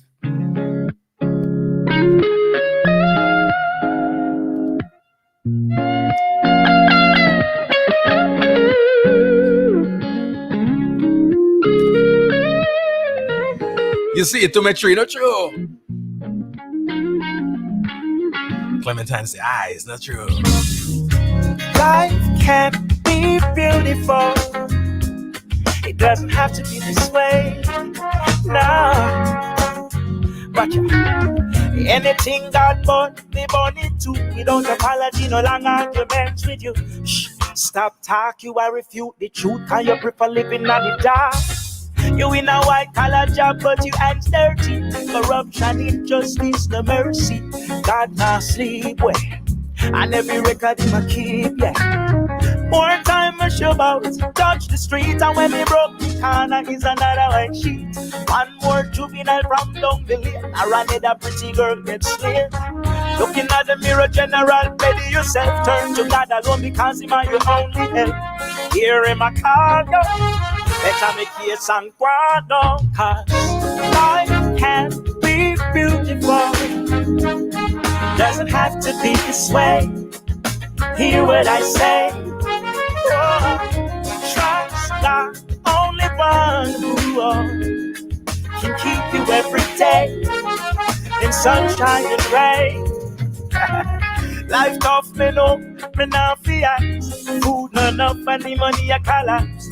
You see it to my tree, not true. Clementine say, it's not true. Life can be beautiful. It doesn't have to be this way. No. But anything God born, they born into. Without apology, no long arguments with you. Shh. Stop talk, you are refute the truth. Can you prefer living in the dark? You in a white collar job, but you hands dirty. Corruption, injustice, no mercy. God not sleep well. And every record in my keep, yeah. More time I show out, touch the street, and when me broke the corner is another white sheet. One more juvenile from down the lane, I ran it, a pretty girl gets slain. Looking at the mirror, general, ready yourself. Turn to God alone because Him are your only help. Hear Him a call you. Better make case and guard, cause life can be beautiful. Doesn't have to be this way. Hear what I say. Trust God, only one who can keep you every day in sunshine and rain. Life tough, me know, me not fear. Food not enough and the money a collapse.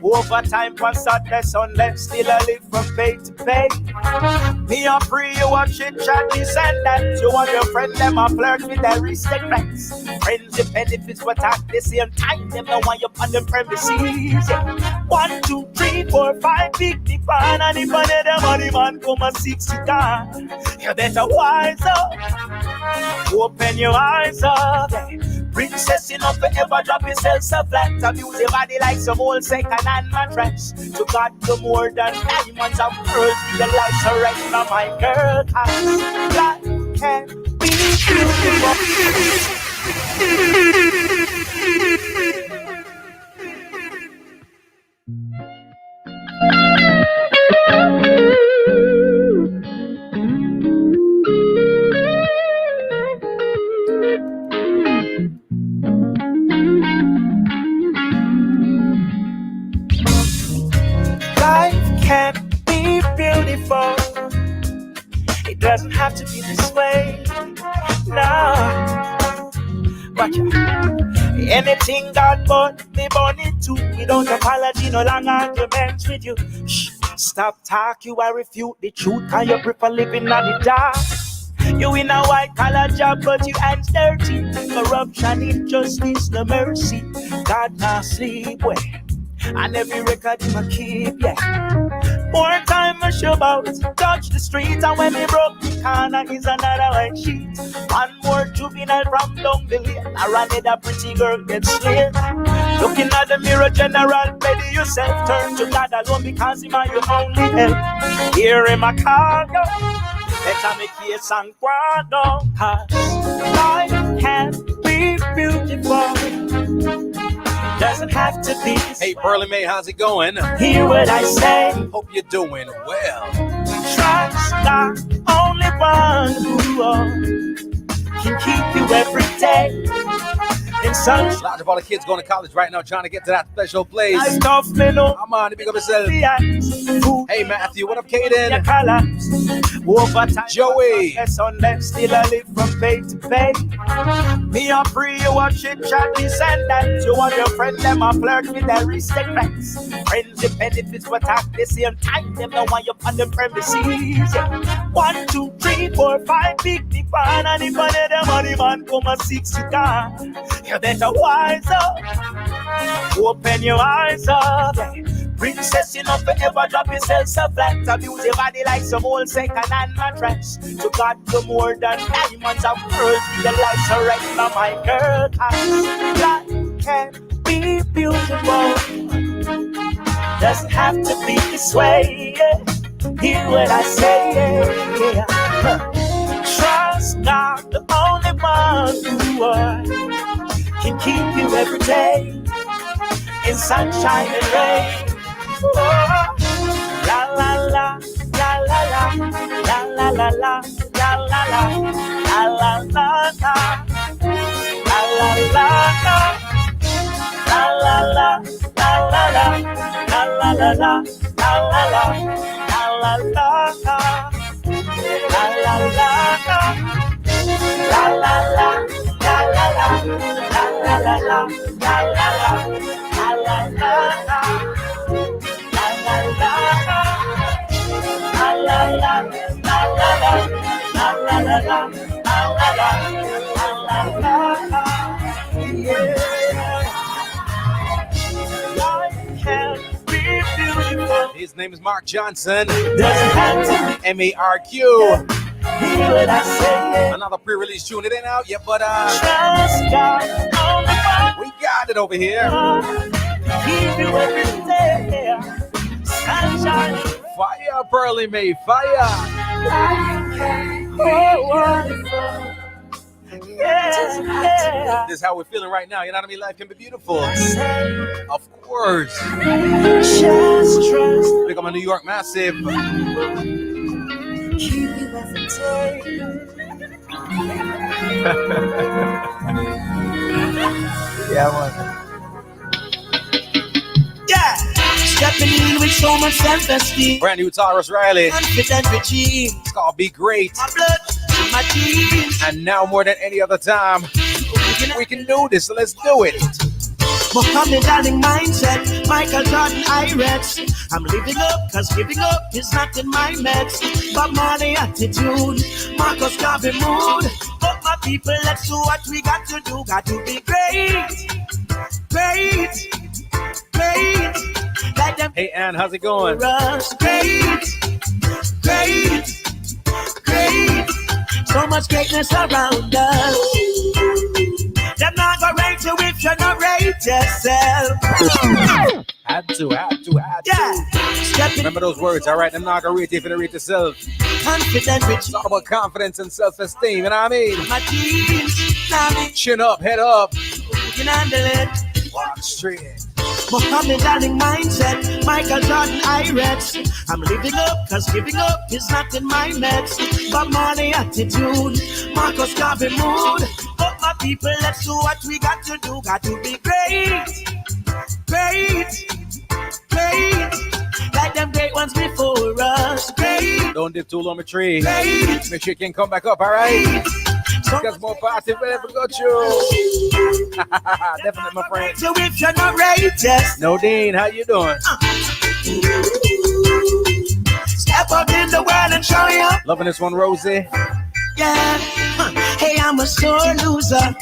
Overtime for sadness unless still I live from pay to pay. Me a pray you watch it chat this and that. You want your friend them a flirt with their regrets. Friends the benefits but at the same time them no want you on the premises. 1, 2, 3, 4, 5 big the fan and if one of them money man come a 60 down. You better wise up. Open your eyes up. Princess enough forever drop yourself so flat. Abuse your body like some old second-hand mattress. To God no more than diamonds and pearls. Your life so right now my girl. Cause life can be beautiful. doesn't have to be this way. No. Watch out. Anything God born, me born it too. Without apology, no long arguments with you. Shh. Stop talk, you I refute the truth, and you prefer living in the dark. You in a white collar job, but you hands dirty. Corruption, injustice, no mercy. God not sleep well, and every record you keep, yeah. More time I show about, touch the street, and when me broke the corner is another white sheet. One more juvenile from down the lane, I ran it, a pretty girl gets slain. Looking at the mirror, general, ready yourself, turn to God alone because Him are your only help. Here in my car, better make case and guard, cause life can be beautiful. Doesn't have to be. Hey, Pearly May, how's it going? Hear what I say. Hope you're doing well. Trust the only one who can keep you every day. In sunshine. A lot of all the kids going to college right now trying to get to that special place. I tough me no. Come on, big up yourself. Hey, Matthew, what up, Kaden? Joey. Still I live from pay to pay. Me a free, you watch it, chat this and that. You want your friend, them a flirt with their respects. Friends with benefits, but at the same time, them don't want you on the premises. 1, 2, 3, 4, 5, big the pan, and if I need the money, man, come and 6 you can. You better wise up, open your eyes up. Princess, you know forever drop yourself so flat. Abuse your body like some old second-hand mattress. To God, you're more than diamonds of pearls. The lights are right now, my girl. Life can be beautiful. Doesn't have to be this way. Hear what I say. Trust God, the only one who can keep you every day in sunshine and rain. Oh, la la la, la la la, la la la la, la la la, la la la la, la la la, la la la, la la la, la la la, la la la, la la la, la la la, la la la. La la la, la la la, la la la, la la la, la la la, la la la, la la la. His name is Mark Johnson. Doesn't have to M-A-R-Q. hear what I say. Another pre-release tune. It ain't out yet, but Trust God, only one. we got it over here. Keep you every day. Sunshine. Fire, Pearly May, fire. Oh, wonderful. Yeah. This is how we're feeling right now. You know what I mean? Life can be beautiful. Of course. Just trust. Big up my New York Massive. Keep you every day. Yeah, man. Yeah. Stepping in with so much self-esteem. Brand new Taurus Riley. Confident regime. It's called Be Great. My blood in my jeans. And now more than any other time, we can do this. So let's do it. Muhammad Ali mindset, Michael Jordan Irex. I'm living up, cause giving up is not in my meds. But money attitude, Marcus Garvey mood. But my people, let's do what we got to do. Got to be great, great, great. Like them Hey, Ann, how's it going? us. Great, great, great. So much greatness around us. Them not gonna rate you if you not rate yourself. Had to. Yeah. Stepping Remember those words, all right? I'm not gonna read you if you read yourself. confident with It's all about confidence and self-esteem, you know what I mean? my jeans. Now me Chin up, head up, can handle it. walk straight. Muhammad Ali mindset, Michael Jordan Irex. I'm living up, cause giving up is not in my meds. But money attitude, Marcus Garvey mood. But my people, let's do what we got to do. Got to be great, great, great. Like them great ones before us. Great. Don't don't dip too low, my tree. Great. Make sure you can come back up, all right? So Because more party, wherever got you. Definitely, my friend. So if you're not righteous, No, Dean, how you doing? step up in the world and show you. Loving this one, Rosie. Yeah. Hey, I'm a sore loser.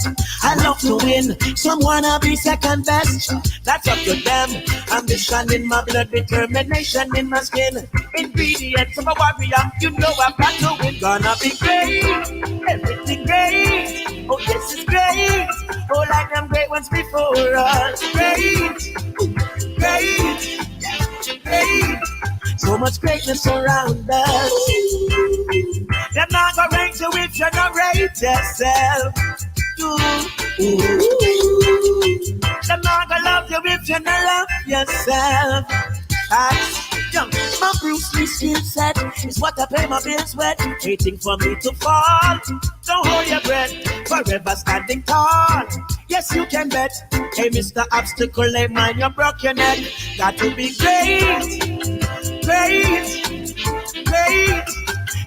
I love to win. Some wanna be second best. That's up to them. Ambition in my blood, determination in my skin. Ingredients of a warrior. You know I've got to win. Gonna be great. Everything great. Oh, yes, it's great. Oh, like them great ones before us. Great. Great. Great. So much greatness around us. Them not gonna rank you if you're not rate yourself. Them not gonna love you if you not love yourself. My Bruce Lee skill set is what I pay my bills with. Waiting for me to fall. Don't hold your breath. Forever standing tall. Yes, you can bet. Hey, Mr. Obstacle, hey man, you broke your neck. Got to be great. Great. Great.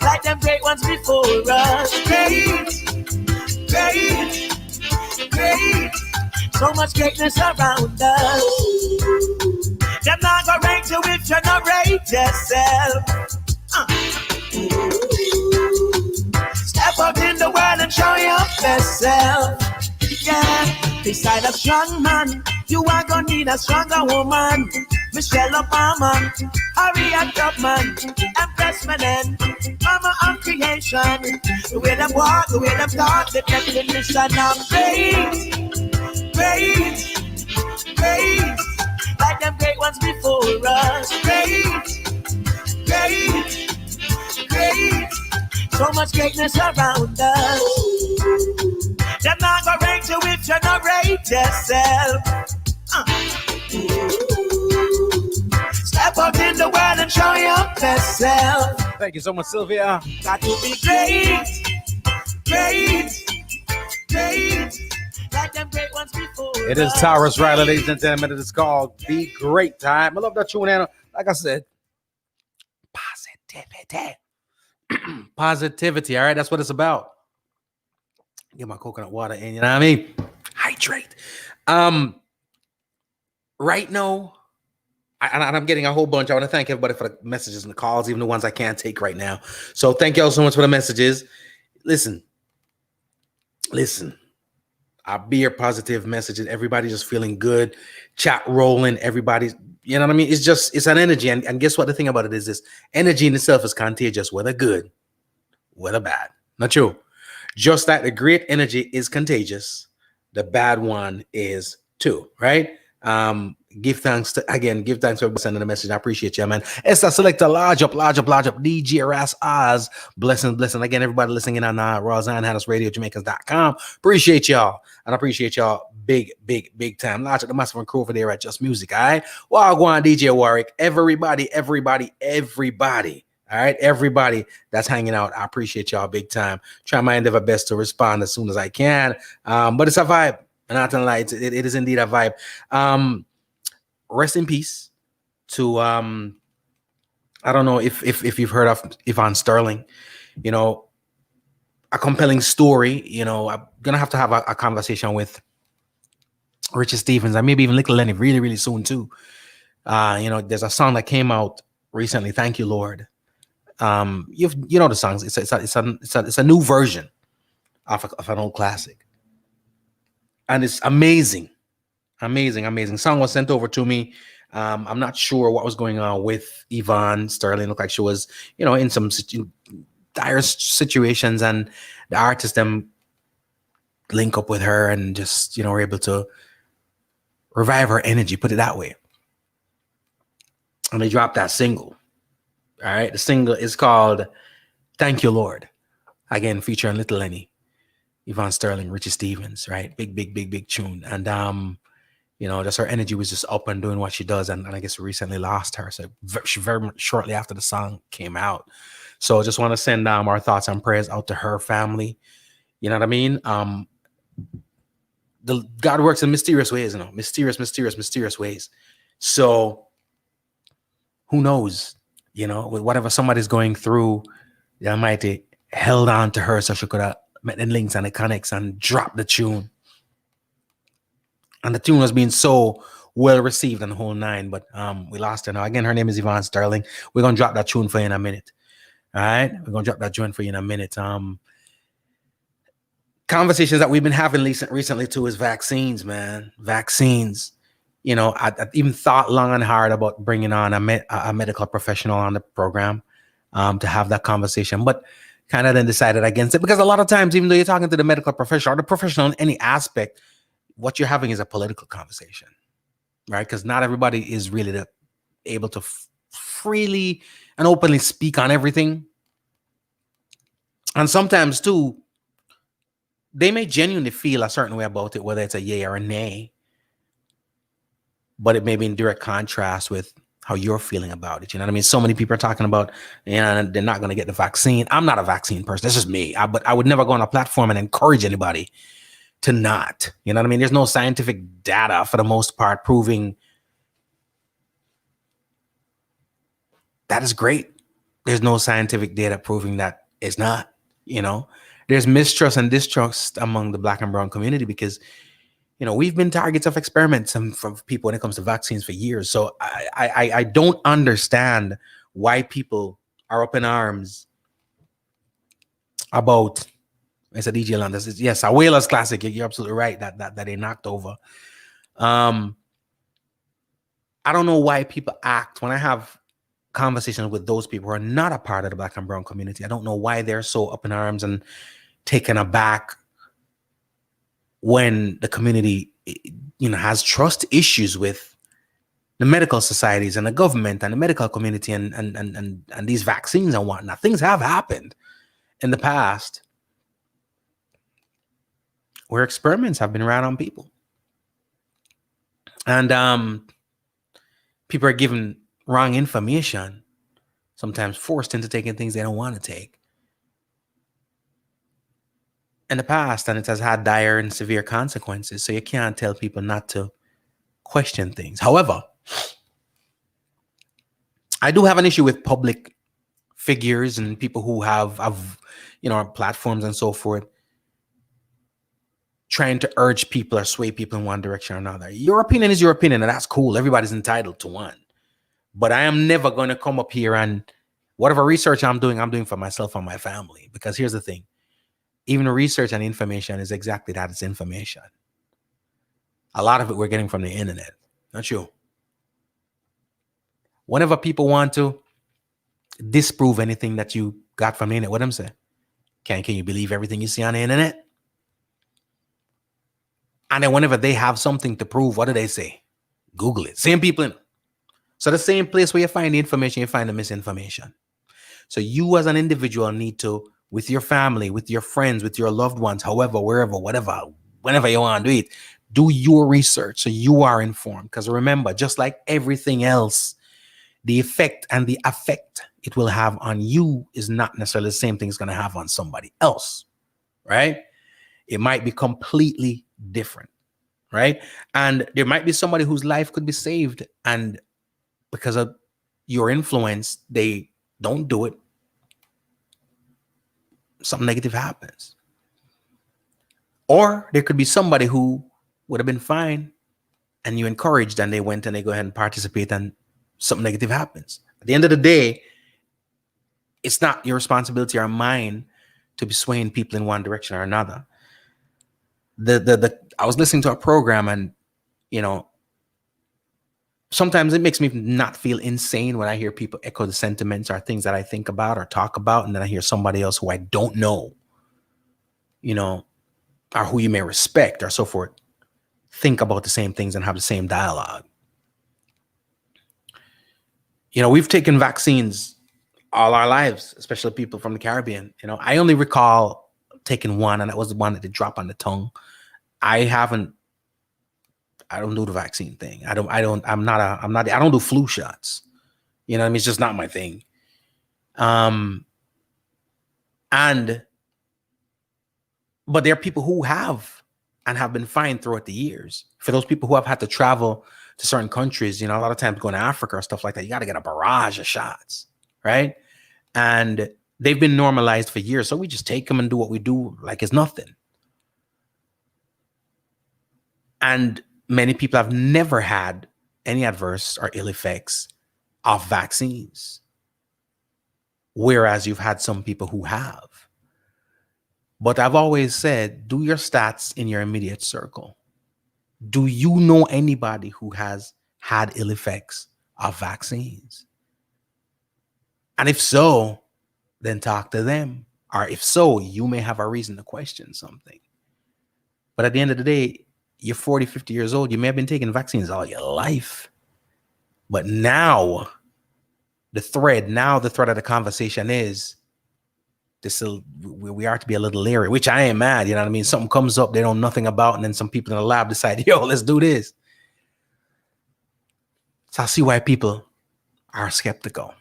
Like them great ones before us. Great. Great. Great. So much greatness around us. Them not gonna rank you if you not rate yourself. Step up in the world and show your best self. Yeah, beside a strong man, you are gonna need a stronger woman. Michelle Obama, Harriet Tubman, Empress Menen, Mama of creation. The way them walk, the way them talk, the definition of great, great, great. Like them great ones before us. Great, great, great. So much greatness around us. Them not gonna rank you if you not rate yourself. Step out in the world and show your best self. Thank you so much, Sylvia. Got to be great, great, great. Like them great ones before. It is Tyrus Riley, ladies and gentlemen. It is called Be Great Time. I love that tune, Anna. Like I said, positivity. Positivity, all right? That's what it's about. Get my coconut water in, you know what I mean? Hydrate. Right now, and I'm getting a whole bunch. I want to thank everybody for the messages and the calls, even the ones I can't take right now. So thank y'all so much for the messages. Listen. I'll be your positive messages. Everybody just feeling good, chat rolling. Everybody's, you know what I mean? It's an energy. And guess what? The thing about it is this energy in itself is contagious, whether good, whether bad. Not true. Just like the great energy is contagious, the bad one is too, right? Give thanks for sending the message. I appreciate you, man. Esther Selector, large up. DJ Ras Oz, blessing. Again, everybody listening in on Roseanne Hannes Radio, Jamaicans.com. Appreciate y'all. And I appreciate y'all big time. Large up the massive crew over there at Just Music, all right? Well, go on, DJ Warwick. Everybody. All right, everybody that's hanging out, I appreciate y'all big time. Try my endeavor best to respond as soon as I can. But it's a vibe. And not gonna lie, it is indeed a vibe. Rest in peace to I don't know if you've heard of Yvonne Sterling. You know, a compelling story. You know, I'm gonna have to have a conversation with Richard Stevens and maybe even Little Lenny really soon too. You know, there's a song that came out recently. Thank You, Lord. You know the songs. It's a new version of an old classic. And it's amazing. Song was sent over to me. I'm not sure what was going on with Yvonne Sterling. Looked like she was, you know, in some dire situations, and the artist them link up with her and just, you know, were able to revive her energy, put it that way. And they dropped that single. All right. The single is called Thank You, Lord. Again, featuring Little Lenny. Yvonne Sterling, Richie Stevens, right? Big tune. And, you know, just her energy was just up and doing what she does. And I guess we recently lost her. So very shortly after the song came out. So just want to send our thoughts and prayers out to her family. You know what I mean? The God works in mysterious ways, you know, mysterious ways. So who knows? You know, with whatever somebody's going through, the Almighty held on to her so she could have met the links and the connects and drop the tune. And the tune was being so well received on the whole nine, but we lost her now. Again, her name is Yvonne Sterling. We're gonna drop that tune for you in a minute. All right, we're gonna drop that tune for you in a minute. Conversations that we've been having recently too is vaccines, man. Vaccines. You know, I even thought long and hard about bringing on a medical professional on the program to have that conversation, but kind of then decided against it because a lot of times, even though you're talking to the medical professional or the professional in any aspect, what you're having is a political conversation, right? Because not everybody is really able to freely and openly speak on everything. And sometimes too, they may genuinely feel a certain way about it, whether it's a yay or a nay, but it may be in direct contrast with how you're feeling about it. You know what I mean? So many people are talking about, and they're not going to get the vaccine. I'm not a vaccine person. That's just me. But I would never go on a platform and encourage anybody to not. You know what I mean? There's no scientific data for the most part proving that is great. There's no scientific data proving that it's not. You know, there's mistrust and distrust among the Black and brown community because, you know, we've been targets of experiments from people when it comes to vaccines for years. So I don't understand why people are up in arms about. It's a DJ Land. Yes, a Whalers Classic. You're absolutely right that they knocked over. I don't know why people act when I have conversations with those people who are not a part of the Black and brown community. I don't know why they're so up in arms and taken aback when the community, you know, has trust issues with the medical societies and the government and the medical community and these vaccines and whatnot. Things have happened in the past where experiments have been ran on people. And people are given wrong information, sometimes forced into taking things they don't want to take in the past, and it has had dire and severe consequences. So you can't tell people not to question things. However, I do have an issue with public figures and people who have you know, platforms and so forth, trying to urge people or sway people in one direction or another. Your opinion is your opinion, and that's cool. Everybody's entitled to one. But I am never going to come up here and whatever research I'm doing for myself and my family. Because here's the thing. Even research and information is exactly that. It's information. A lot of it we're getting from the internet. Not you. Whenever people want to disprove anything that you got from the internet, what them say? Can you believe everything you see on the internet? And then whenever they have something to prove, what do they say? Google it. Same people in. So the same place where you find the information, you find the misinformation. So you as an individual need to, with your family, with your friends, with your loved ones, however, wherever, whatever, whenever you want to do it, do your research so you are informed. Because remember, just like everything else, the effect and the affect it will have on you is not necessarily the same thing it's going to have on somebody else, right? It might be completely different, right? And there might be somebody whose life could be saved, and because of your influence, they don't do it. Something negative happens. Or there could be somebody who would have been fine and you encouraged and they went and they go ahead and participate and something negative happens. At the end of the day, it's not your responsibility or mine to be swaying people in one direction or another. I was listening to a program and, you know, sometimes it makes me not feel insane when I hear people echo the sentiments or things that I think about or talk about, and then I hear somebody else who I don't know, you know, or who you may respect or so forth, think about the same things and have the same dialogue. You know, we've taken vaccines all our lives, especially people from the Caribbean. You know, I only recall taking one, and that was the one that did drop on the tongue. I don't do the vaccine thing. I don't do flu shots. You know what I mean? It's just not my thing. But there are people who have and have been fine throughout the years. For those people who have had to travel to certain countries, you know, a lot of times going to Africa or stuff like that, you got to get a barrage of shots. right? And they've been normalized for years. So we just take them and do what we do like it's nothing. And many people have never had any adverse or ill effects of vaccines, whereas you've had some people who have. But I've always said, do your stats in your immediate circle. Do you know anybody who has had ill effects of vaccines? And if so, then talk to them. Or if so, you may have a reason to question something. But at the end of the day, you're 40, 50 years old. You may have been taking vaccines all your life. But now, the thread of the conversation is, we are to be a little leery, which I ain't mad. You know what I mean? Something comes up they know nothing about, and then some people in the lab decide, yo, let's do this. So I see why people are skeptical.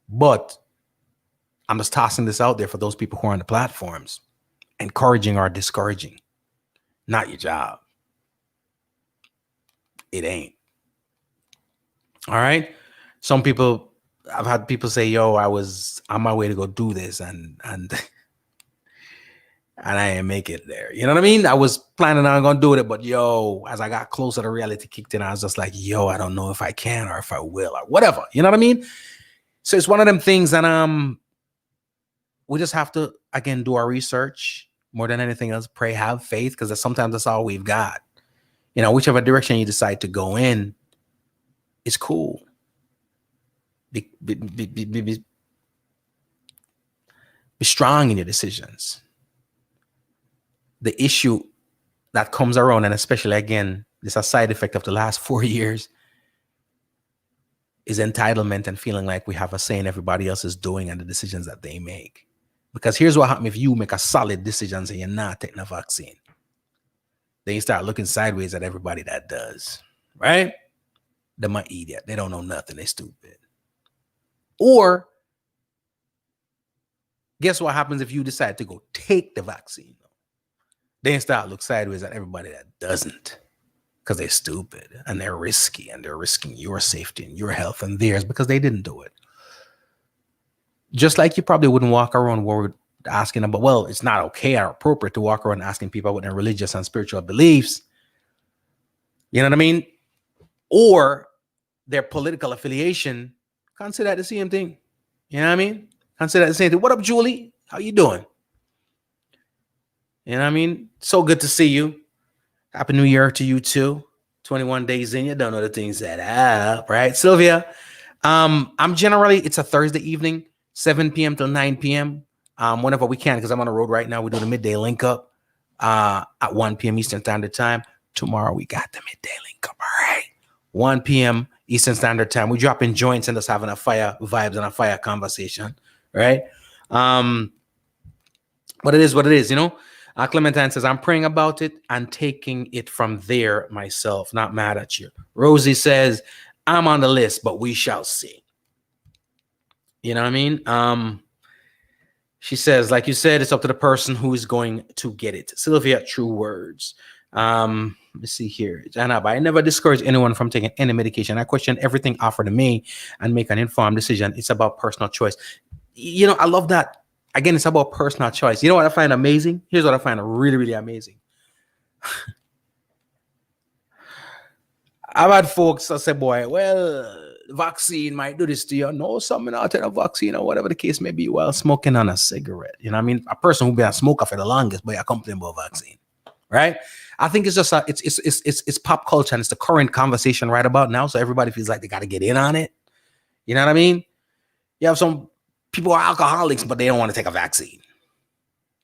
But I'm just tossing this out there for those people who are on the platforms, encouraging or discouraging. Not your job. It ain't. All right. Some people, I've had people say, yo, I was on my way to go do this and I ain't make it there. You know what I mean? I was planning on going to do it, but yo, as I got closer to reality kicked in, I was just like, yo, I don't know if I can or if I will or whatever. You know what I mean? So it's one of them things that we just have to, again, do our research more than anything else. Pray, have faith, because sometimes that's all we've got. You know, whichever direction you decide to go in, it's cool. Be strong in your decisions. The issue that comes around, and especially again, this is a side effect of the last 4 years, is entitlement and feeling like we have a say in everybody else is doing and the decisions that they make. Because here's what happens if you make a solid decision and you're not taking a vaccine. Then you start looking sideways at everybody that does, right? They're an idiot. They don't know nothing. They're stupid. Or guess what happens if you decide to go take the vaccine? Then you start look sideways at everybody that doesn't, because they're stupid and they're risky and they're risking your safety and your health and theirs because they didn't do it. Just like you probably wouldn't walk around worried asking about, well, it's not okay or appropriate to walk around asking people about their religious and spiritual beliefs. You know what I mean? Or their political affiliation. Consider that the same thing. You know what I mean? Consider that the same thing. What up, Julie? How you doing? You know what I mean? So good to see you. Happy New Year to you too. 21 days in, you don't know the things that up, right? Sylvia, I'm generally, it's a Thursday evening, 7 p.m. till 9 p.m. Whenever we can, because I'm on the road right now. We're doing a midday link up at 1 p.m. Eastern Standard Time. Tomorrow we got the midday link up, all right? 1 p.m. Eastern Standard Time. We're dropping joints and just having a fire vibes and a fire conversation, right? But it is what it is, you know? Clementine says, I'm praying about it and taking it from there myself. Not mad at you. Rosie says, I'm on the list, but we shall see. You know what I mean? She says, like you said, it's up to the person who is going to get it. Sylvia, true words. Let's see here. Janab, I never discourage anyone from taking any medication. I question everything offered to me and make an informed decision. It's about personal choice. You know, I love that. Again, it's about personal choice. You know what I find amazing? Here's what I find really, really amazing. I've had folks that say, boy, well, vaccine might do this to you. No, something not take a vaccine or whatever the case may be while smoking on a cigarette. You know what I mean? A person who's been a smoker for the longest, but you're complaining about vaccine. Right? I think it's just it's pop culture and it's the current conversation right about now. So everybody feels like they got to get in on it. You know what I mean? You have some people are alcoholics, but they don't want to take a vaccine,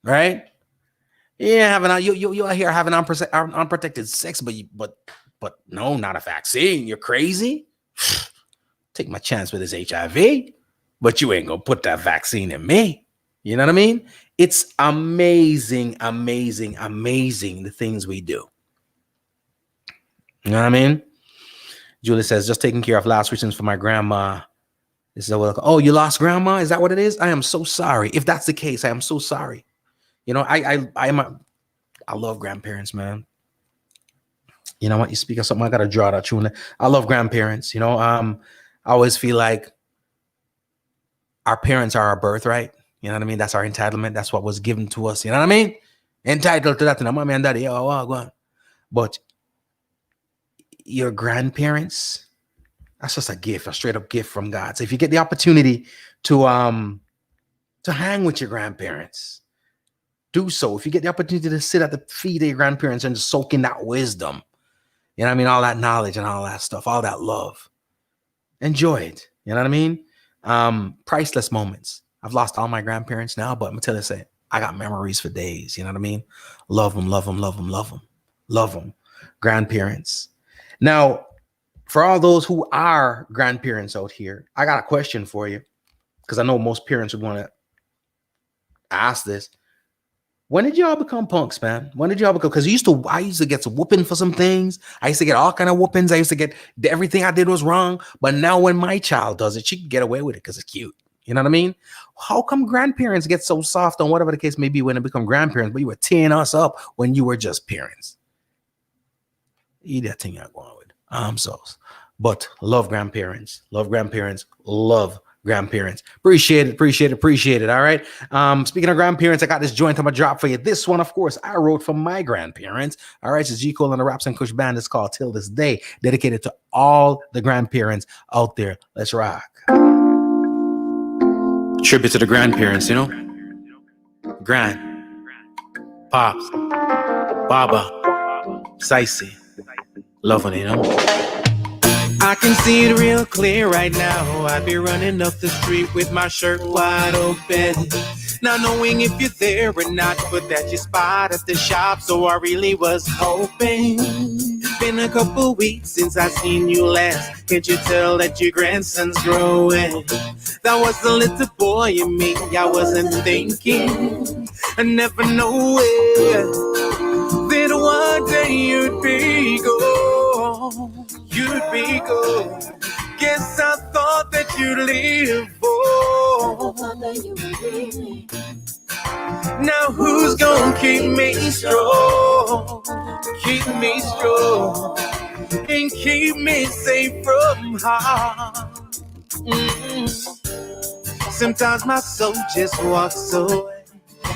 right? Yeah, you are here having unprotected sex, but no, not a vaccine. You're crazy. Take my chance with this HIV, but you ain't gonna put that vaccine in me. You know what I mean? It's amazing, amazing, amazing the things we do. You know what I mean? Julie says, just taking care of last wishes for my grandma. This is oh, you lost grandma? Is that what it is? I am so sorry. If that's the case, I am so sorry. You know, I love grandparents, man. You know what? You speak of something, I gotta draw that tune. I love grandparents. You know, I always feel like our parents are our birthright. You know what I mean? That's our entitlement. That's what was given to us. You know what I mean? Entitled to that. And mommy and daddy, go on. But your grandparents, that's just a gift, a straight up gift from God. So if you get the opportunity to hang with your grandparents, do so. If you get the opportunity to sit at the feet of your grandparents and just soak in that wisdom, you know what I mean? All that knowledge and all that stuff, all that love, enjoy it. You know what I mean? Priceless moments. I've lost all my grandparents now, but I'm gonna tell you, I got memories for days. You know what I mean? Love them, love them, love them, love them, love them. Grandparents. Now, for all those who are grandparents out here, I got a question for you, because I know most parents would want to ask this. When did y'all become punks, man? When did y'all become? Because I used to get some whooping for some things. I used to get all kind of whoopings. I used to get everything I did was wrong. But now when my child does it, she can get away with it because it's cute. You know what I mean? How come grandparents get so soft on whatever the case may be when they become grandparents, but you were tearing us up when you were just parents? Eat that thing you're going with. But love grandparents. Love grandparents. Love grandparents. Appreciate it. All right. Speaking of grandparents, I got this joint I'm gonna drop for you. This one, of course, I wrote for my grandparents. All right. It's G. Cole and the Raps and Kush Band. It's called Till This Day, dedicated to all the grandparents out there. Let's rock. Tribute to the grandparents, you know? Grand, Pops, Baba, Sicey, loving it, you know? I can see it real clear right now. I'd be running up the street with my shirt wide open, not knowing if you're there or not, but that you spot at the shop, so I really was hoping. Been a couple weeks since I seen you last. Can't you tell that your grandson's growing? That was the little boy in me. I wasn't thinking, I never know that one day you'd be gone. You'd be gone. Guess I thought that you'd live on. Now who's gonna keep me strong? Keep me strong and keep me safe from harm. Sometimes my soul just walks away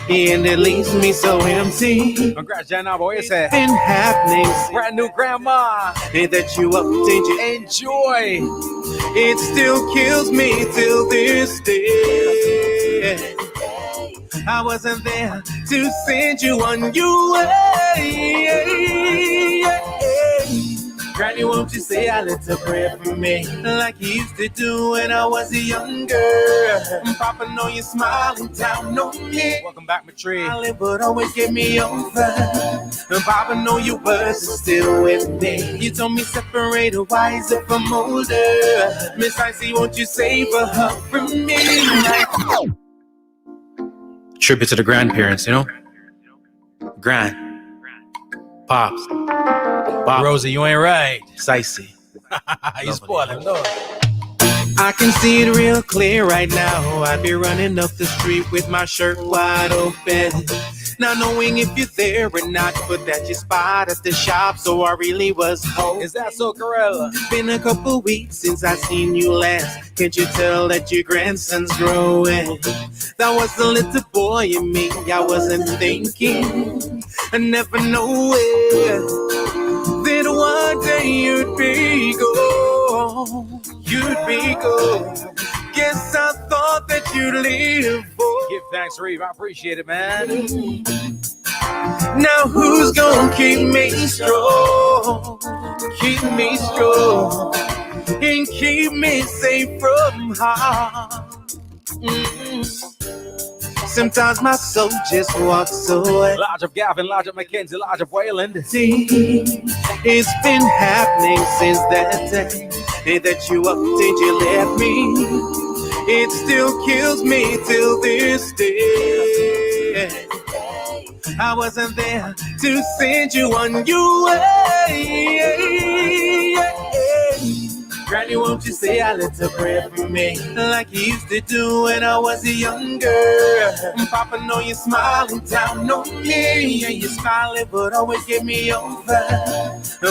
and it leaves me so empty. Congrats, Jana, boy. It's been happening. Brand new grandma. That you update, you enjoy. It still kills me till this day. I wasn't there to send you on your way. Granny, won't you say a little prayer for me, like you used to do when I was younger? Papa, know you're smiling down on me. Welcome back, my tree. But always get me over. Papa, know your words are still with me. You told me separate a wiser from older. Miss Icy, won't you save a hug from me? Tribute to the grandparents, you know? Grand, Pops, Bob. Rosie, you ain't right. Sicey. You spoiled him, though. I can see it real clear right now. I'd be running up the street with my shirt wide open, not knowing if you're there or not, but that you spot at the shop, so I really was hoping. Is that so, Corella? Been a couple weeks since I seen you last. Can't you tell that your grandson's growing? That was the little boy in me. I wasn't thinking, I never know that one day you'd be gone. You'd be gone. Guess I thought that you'd live for. Give thanks, Reeve. I appreciate it, man. Now who's gonna keep me strong? Keep me strong and keep me safe from harm. Sometimes my soul just walks away. Lodge of Gavin, Lodge of Mackenzie, Lodge of Wayland. See, it's been happening since that day that you update, you left me. It still kills me till this day. I wasn't there to send you on your way. Granny, Granny, won't you say a little prayer for me, like you used to do when I was younger? Papa, know you're smiling down on me, and you're smiling, but always get me over.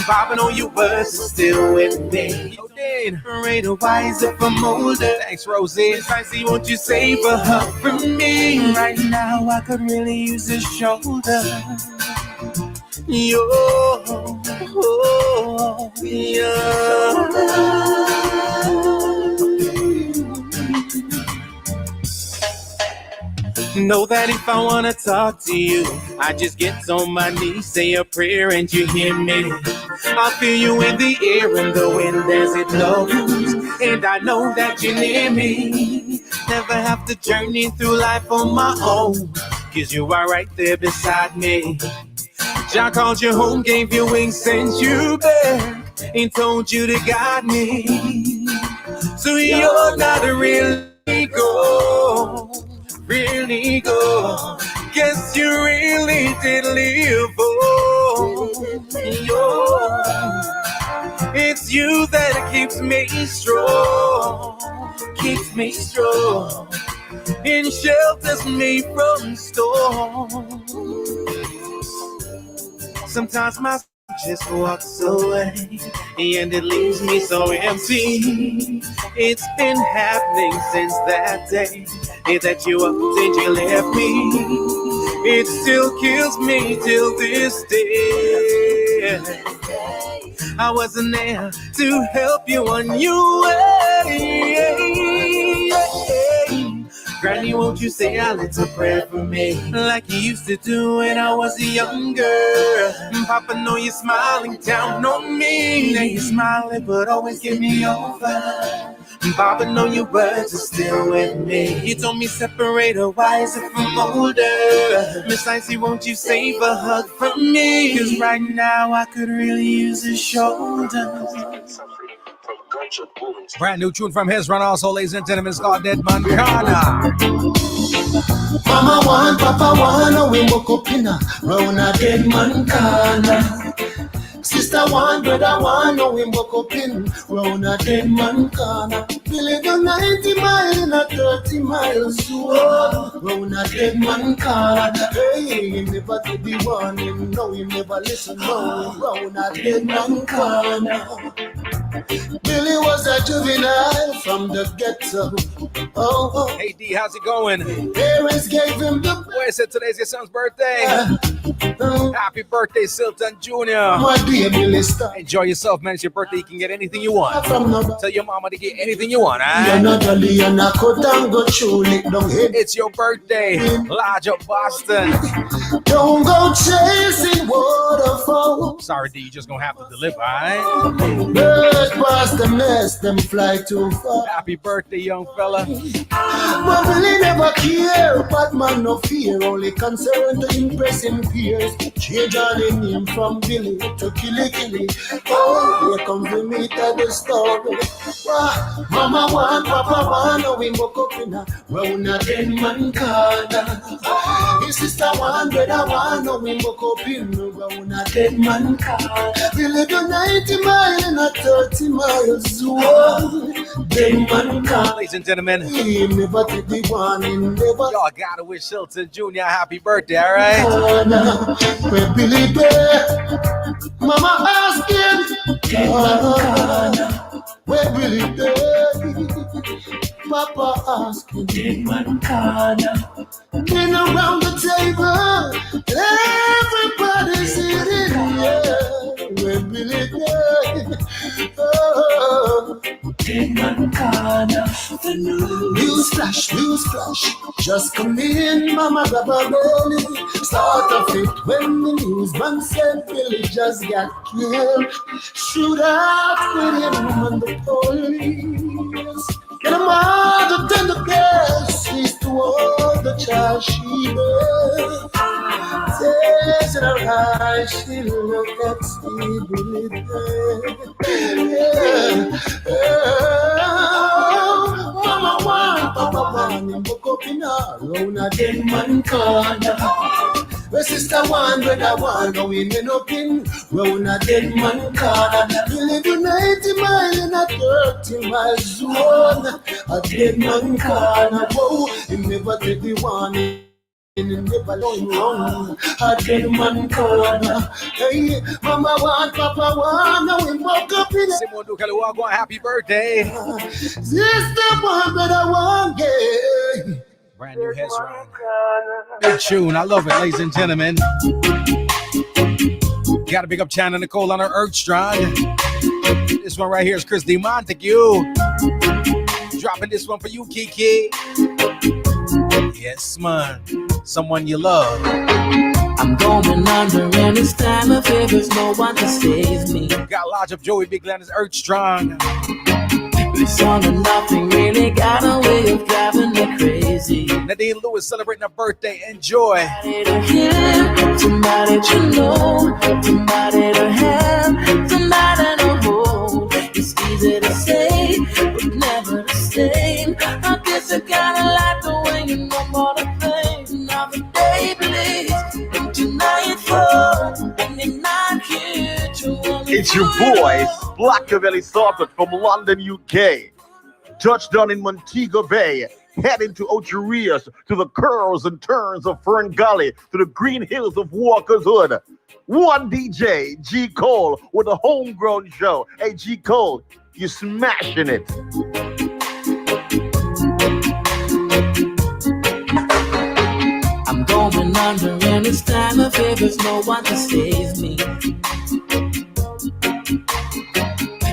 Papa, know your words are still with me. Yo, Dane, Raider wiser from older. Thanks, Rosie. Spicy, won't you save a hug from me? Right now, I could really use a shoulder. Yo, oh, yeah. Know that if I wanna talk to you, I just get on my knees, say a prayer, and you hear me. I'll feel you in the air and the wind as it blows, and I know that you're near me. Never have to journey through life on my own, 'cause you are right there beside me. Jah called you home, gave you wings, sent you back, and told you to guide me. So you're not a real ego. Really go, guess you really did live, oh, it's you that keeps me strong, and shelters me from storm. Sometimes my just walks away, and it leaves me so empty. It's been happening since that day that you upped and you left me. It still kills me till this day. I wasn't there to help you on your way. Granny, won't you say a little prayer for me, like you used to do when I was younger? Papa, know you're smiling down on me. Now you're smiling, but always get me over. Papa, know your words are still with me. You told me separate a wiser from older. Miss Icy, won't you save a hug from me? 'Cause right now I could really use a shoulder. Brand new tune from his run, also, ladies and gentlemen, it's called Dead Man Ghana. Mama one, Papa one, oh we woke up in a round a dead man corner. Sister one, brother one, oh we woke up in round a dead man corner. We live a 90 miles in a 30 miles round a dead man corner. Hey, he never did the warning, no, he never listen, no, round a dead man corner. Billy was a juvenile from the ghetto. Oh. Hey D, how's it going? Parents gave him the Boy, I said today's your son's birthday. Happy birthday, Silton Jr. My dear Billy Star. Enjoy yourself, man. It's your birthday. You can get anything you want. Tell your mama to get anything you want, It's your birthday. Lodge up Boston. Don't go chasing waterfalls. Sorry, D, you just gonna have to deliver, alright? Birds past the nest, them fly too far. Happy birthday, young fella. But Billy never care, but man no fear, only concerned to impress him peers. Change all the name from Billy to Killy. Oh, here comes the meat of the story. Mama one, Papa one, oh we woke up in a round a dead man corner. His sister one, brother one, oh we woke up in a round a dead man corner. We live a 90 miles in a 30 miles zone. Dead man corner. Ladies and gentlemen, He never did the one, he never. y'all gotta wish Silton Jr. happy birthday, alright? Where Billy Bear, Mama asked him, where Billy Bear, Papa asked him, then around the table, everybody's sitting here, where Billy Bear, news flash, just come in, Mama Gabarelli. Start of it when the newsman said Billy just got killed. Shoot out with him and the police. Get him out of the gas, he's toward the child she birthed. Says in her eyes, she looked at Steve Billy there. Mama one, Papa one, and woke up in a round a dead man corner. Where sister one, brother one, now we men up in round a dead man corner. We live in 90 miles in a 30 in my zone. A dead man corner, whoa, he never take the warning. Never going wrong. A dead man corner. Hey, mama want, papa want, now we woke up in it. Simon Dukaluagwa, happy birthday. This the one that I want, yeah. Brand new Hezron. Good tune. I love it, ladies and gentlemen. Gotta pick up China Nicole on her Earth Strong. This one right here is Chris D. Montague. Dropping this one for you, Kiki. Yes, man. Someone you love. I'm going under and it's time of fear. There's no one to save me. Got Lodge up Joey Big Glenn is Earth Strong. This song and nothing really got a way of driving me crazy. Nadine Lewis celebrating her birthday. Enjoy. Somebody to hear, somebody to know, somebody to have, somebody to hold. It's easy to say, but never the same. I guess I gotta like the way you know more the things. Another day, please, and tonight for, and you're not here to. It's your boy, Blackavelli Sorted from London, UK. Touchdown in Montego Bay, heading to Ocherias, to the curls and turns of Fern Gully, to the green hills of Walker's Hood. One DJ, G. Cole, with a homegrown show. Hey, G. Cole, you're smashing it. I'm going under and it's time of fear. There's no one to save me.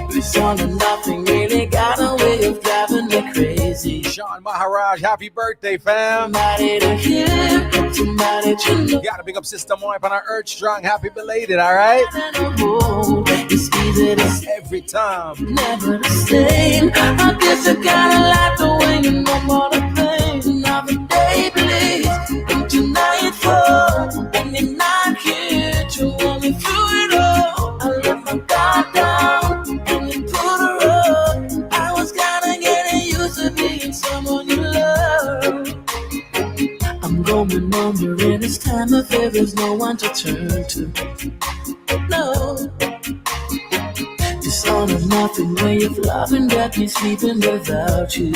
This song and nothing really got a way of driving me crazy. Sean Maharaj, happy birthday, fam. Somebody to hear, somebody to know. Gotta pick up Sister Moip on our Earth Strong. Happy belated, all right? It's easy to say, Every time. never the same. I guess I gotta like the way you know more the things. Another day, please, and tonight for, and you're not here to want me through it all. I let my guard down, and you put her up. I was kinda getting used to being someone you love. I'm going under and it's time of fear. There's no one to turn to. No. This all or nothing way of loving got me sleeping without you.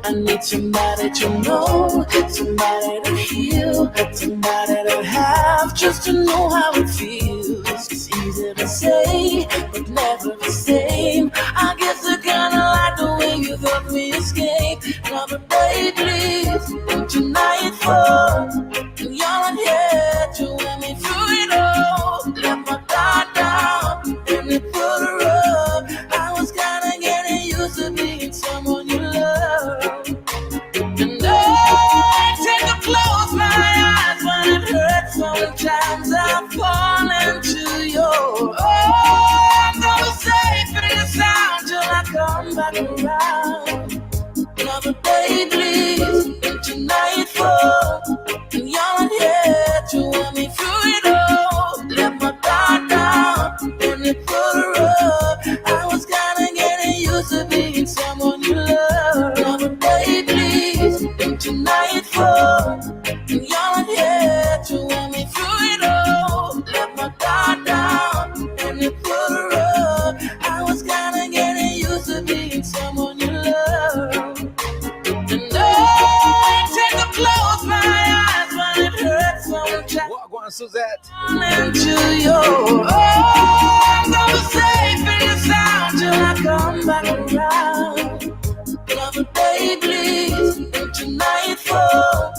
I need somebody to know, somebody to heal, somebody to have, just to know how it feels. It's easy to say, but never the same. I guess I kinda like the way you help me escape. Another day, please, and tonight for, and you're not here to let me through it all. Let my guard down, and you put her up. I was kinda getting used to being someone you love. And I tend to close my eyes when it hurts. Sometimes I fall into your arms. I'm safe in the sound till I come back around. Another day, please, and tonight for, and you're not here to want me through it all. Let my guard down, and you put her up. I was kinda getting used to being someone you love. Another day, please, and tonight for, and you're not here to want me through it all. Let my guard down, and you put her up. I was kinda getting used to being someone you love. And I tend to close my eyes when it hurts sometimes. Walk on, Suzette. Into your arms, I'm safe in the sound till I come back around. Another day, please, and tonight for,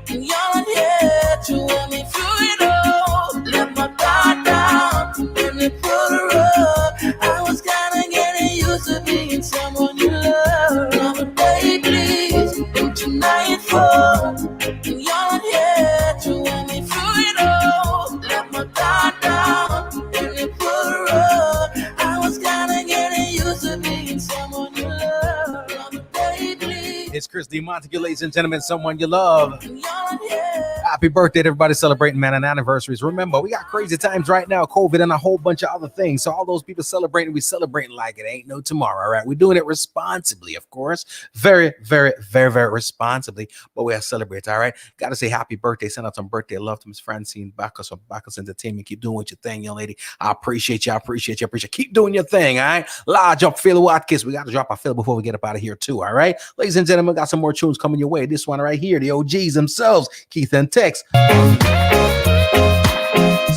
and you're not here to let me through it all. Let my guard down, and you put her up. I was kinda getting used to being someone you love. Another day, please, and tonight for, and you're not here to let me through it all. Let my guard down, and you put her up. I was kinda getting used to being someone you love. Another day, please. It's Chris D. Montague, ladies and gentlemen, someone you love. And you're not here. Happy birthday to everybody celebrating, man, and anniversaries. Remember, we got crazy times right now, COVID and a whole bunch of other things. So all those people celebrating, we celebrating like it ain't no tomorrow, all right? We're doing it responsibly, of course. Very, very, very, very responsibly, but we are celebrating, all right? Got to say happy birthday. Send out some birthday love to Miss Francine Bacchus from Bacchus Entertainment. Keep doing what your thing, young lady. I appreciate you. I appreciate you. I appreciate you. Keep doing your thing, all right? Large up, Phil Watkins. We got to drop our fill before we get up out of here, too, all right? Ladies and gentlemen, got some more tunes coming your way. This one right here, the OGs themselves, Keith and Tex. It's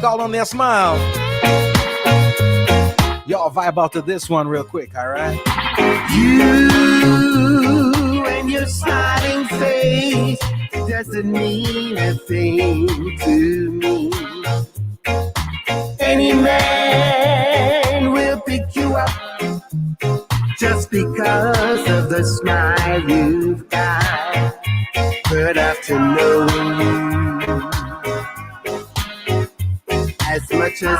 called On Their Smile. Y'all vibe out to this one real quick, all right? You and your smiling face doesn't mean a thing to me. Any man will pick you up just because of the smile you've got. But after knowing you as much as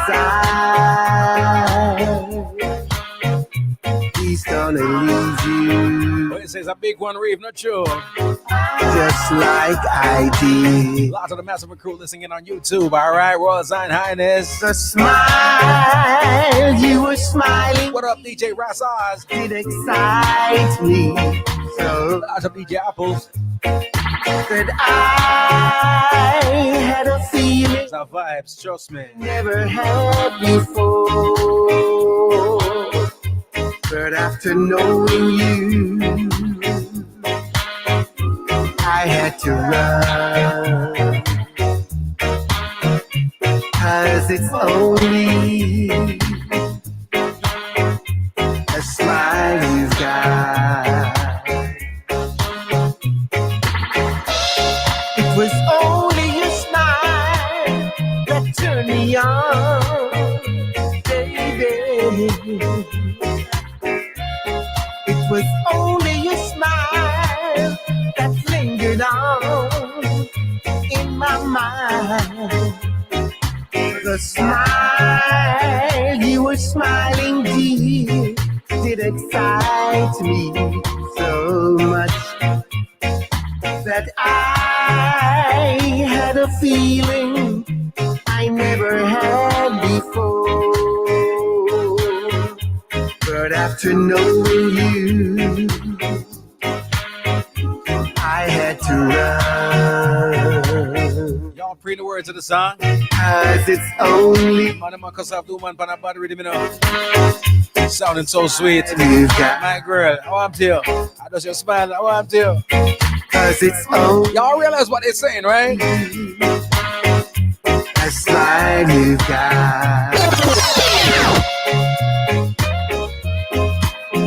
he's gonna leave you. What it says, a big one, Reeve, not sure. Just like I did. Lots of the Massive Crew listening in on YouTube, all right? Royal Zion Highness. The smile you were smiling. What up, DJ Rassaz? It excites me so. Lots of DJ Apples. That I had a feeling. It's our vibes, trust me. Never had before. But after knowing you, I had to run. 'Cause it's only a smile you've got. It was only your smile that turned me on, baby. It was only your smile that lingered on in my mind. The smile you were smiling, dear, did excite me so much that I had a feeling I never had before. But after knowing you, I had to run. Y'all pre the words of the song. 'Cause it's only sounding so sweet. you've got. My girl, I want to. I just your smile, I want to. 'Cause it's only Y'all realize what they're saying, right? a smile you've got.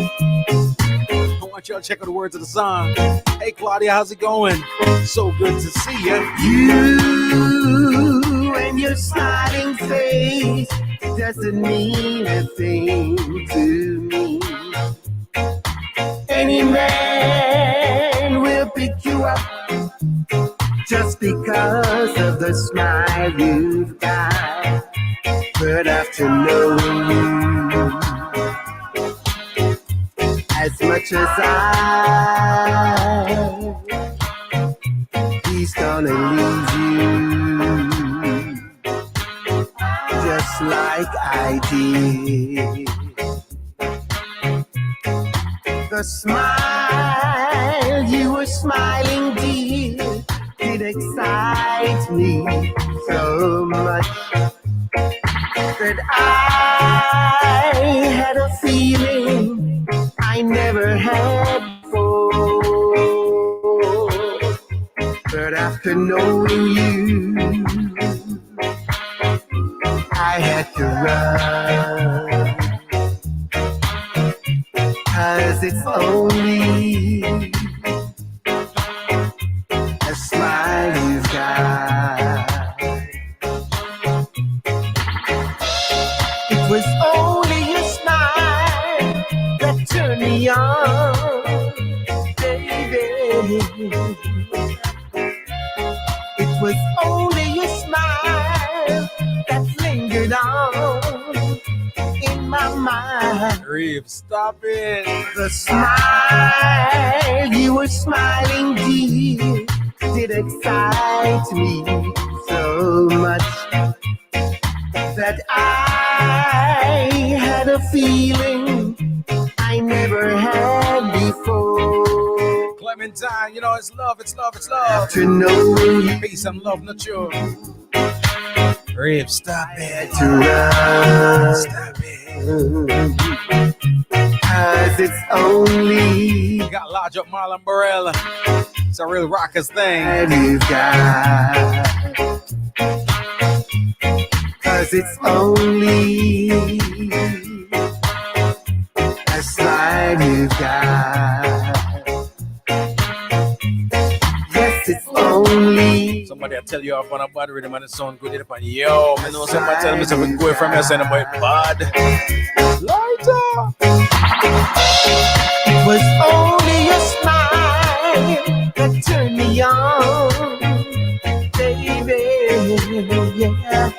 I want y'all to check out the words of the song. Hey, Claudia, how's it going? So good to see you. You and your smiling face doesn't mean a thing to me. Any man will pick you up just because of the smile you've got. But after knowing you as much as he's gonna leave you just like I did. The smile you were smiling, dear, did excite me so much that I had a feeling I never had before. But after knowing you, I had to run. 'Cause it's only a smile you've got. It was only your smile that turned me on, baby. It was only your smile that lingered on in my mind. Reeve, stop it. The smile you were smiling, dear, did excite me so much that I had a feeling I never had before. Clementine, you know it's love, it's love, it's love. After knowing you Peace and love, not you. Rib, stop it. to run, Stop it. 'cause it's only You got Lodge Up Marlon Burrell. It's a real rockers thing. that you've got. 'Cause it's only a slide you've got. Yes, it's only Somebody will tell you off on a bad rhythm and it sound good upon yo. I know somebody tell me something good from you saying about bad. Lighter. it was only a smile that turned me on, baby. Yeah.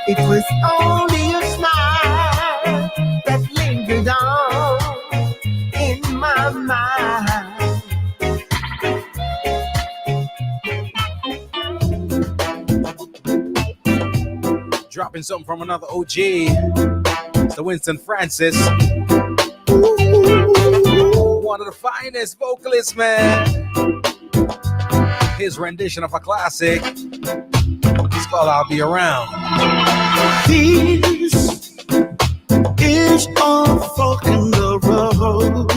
It was only a smile that lingered on in my mind. Dropping something from another OG. It's the Winston Francis. One of the finest vocalists, man. His rendition of a classic. It's called I'll Be Around. This is a fork in the road.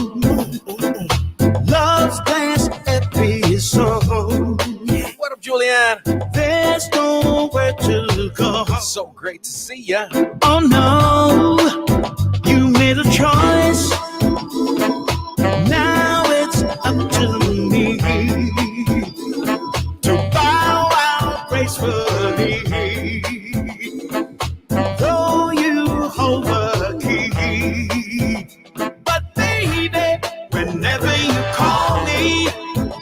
Love's last episode. What up, Julianne? There's nowhere to go. So great to see ya. Oh no, you made a choice. Now it's up to me to bow out gracefully. Though you hold the key, but baby, whenever you call me,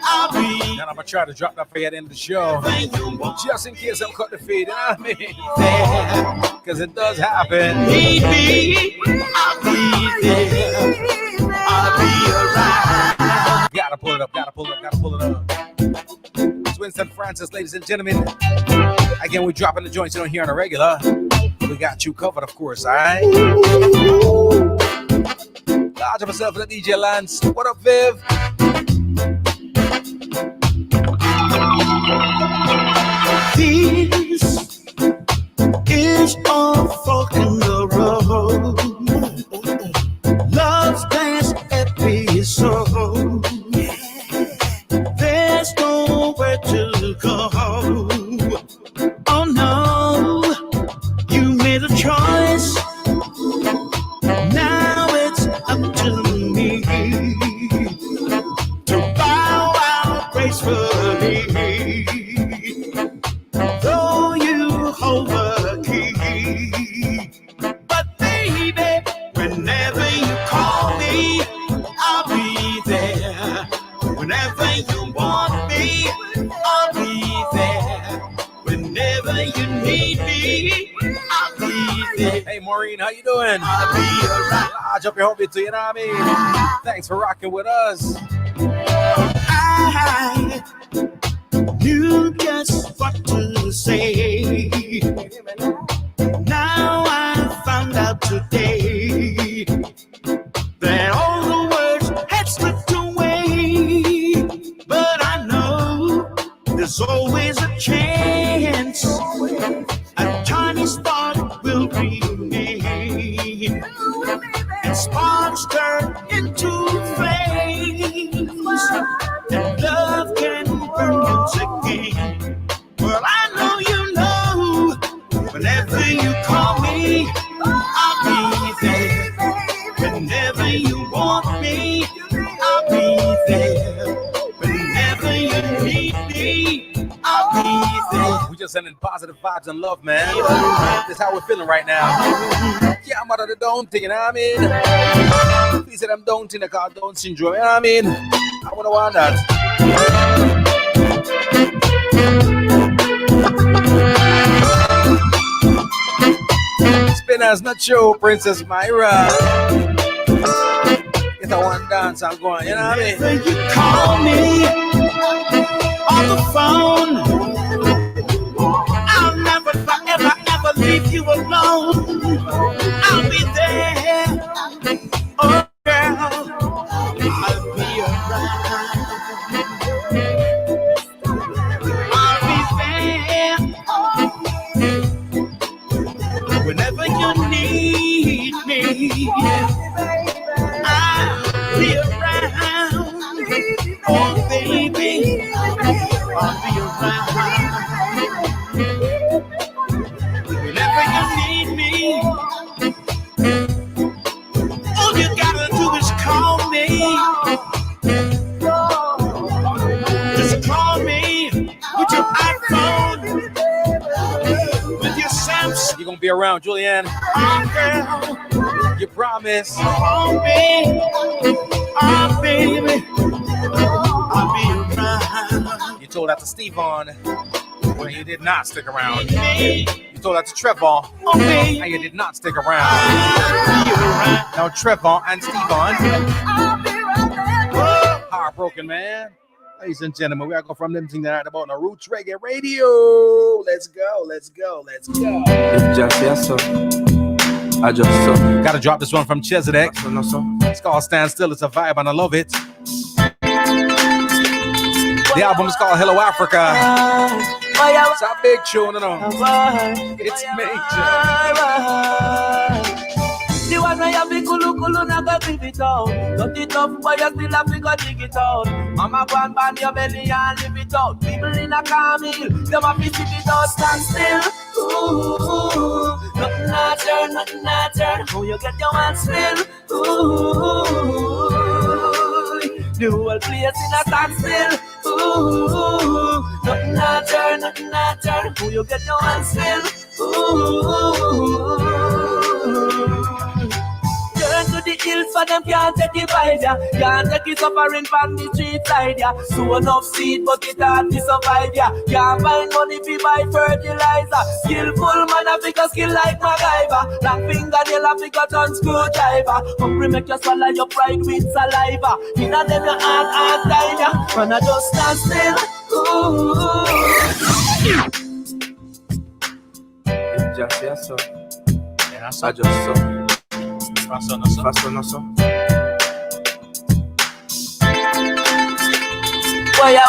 I'll be And I'm gonna try to drop that for you at the end of the show. where you want. Just in case I'm cut the feed, you know what I mean? There. Because it does happen. Need me, I'll be there. I'll be around. Gotta pull it up, gotta pull it up, gotta pull it up. It's Winston Francis, ladies and gentlemen. Again, we're dropping the joints you don't hear on a regular. We got you covered, of course, alright? Large of myself and the DJ Lance. What up, Viv? This is a fork in the road. Love's last episode. There's nowhere to go. Oh no, you made a choice. Now it's up to me to bow out gracefully. Though you hold the key, but baby, whenever you call me, I'll be there. Whenever you want me, I'll be there. Whenever you need me, I'll be there. Hey, Maureen, how you doing? I'll be around. Large up your hobby too, you know what I mean? Thanks for rocking with us. I knew just what to say. Now I found out today that all the words had slipped away. But I know there's always a chance. A tiny spark will remain. And sparks turn into flames. And love can burn once again. Well, I know you know. Whenever you call me, I'll be there. Whenever you want me, I'll be there. Whenever you need me, I'll be there. We just sending positive vibes and love, man. That's how we're feeling right now. Yeah, I'm out of the down thing, you know what I mean? Please say I'm down thing, I call Down syndrome, you know what I mean? I wanna want that. Spinners, not show, Princess Myra. Get a one dance, I'm going, you know what I mean? Whenever you call me, on the phone. I'll never, forever, ever leave you alone. I'll be there. Oh, girl, I'll be around. I'll be there whenever you need me. I'll be around. Oh, baby, I'll be around. Whenever you need me, all you gotta do is call me. Just call me with your iPhone, with your Samsung. You're gonna be around, Julianne. Oh, girl, You promise. oh, baby, oh, baby, I'll be around. You told that to Stevon, and you did not stick around. Me, You told that to Trevor, oh, baby, and you did not stick around. I'll be around. Now Trevor and Stevon, Oh, heartbroken man. Ladies and gentlemen, we are going from them thing tonight about the Roots Reggae Radio. Let's go, let's go, let's go. It's just yes, sir. I just saw. Gotta drop this one from Chesedek. No, sir. It's called Stand Still. It's a vibe and I love it. The album is called Hello Africa. It's a big tune, you know. It's major. The one where you be kulu naga give it out. Not it up, but you still have to go dig it out. Mama go and band your belly and live it out. People in a Camille, them a visit it out. Stand still. Ooh, nothing a turn, nothing a turn. How you get your hands still? Ooh, the whole place in a standstill. Ooh, nothing a turn, nothing a turn. How you get your hands still? Ooh. Turn to the hills for them can't take it by ya. Can't take it suffering from the street side ya. So enough seed but it hard to survive ya. Can't find money to buy fertilizer. Skillful man a figure skill like MacGyver. Long fingernail a figure turn screwdriver. Hungry make you swallow your pride with saliva. Inna them your hard time ya. Man a just stand still. Ooh. It's just yes, sir. Yeah, I just saw. Faster. No, sir. Why ya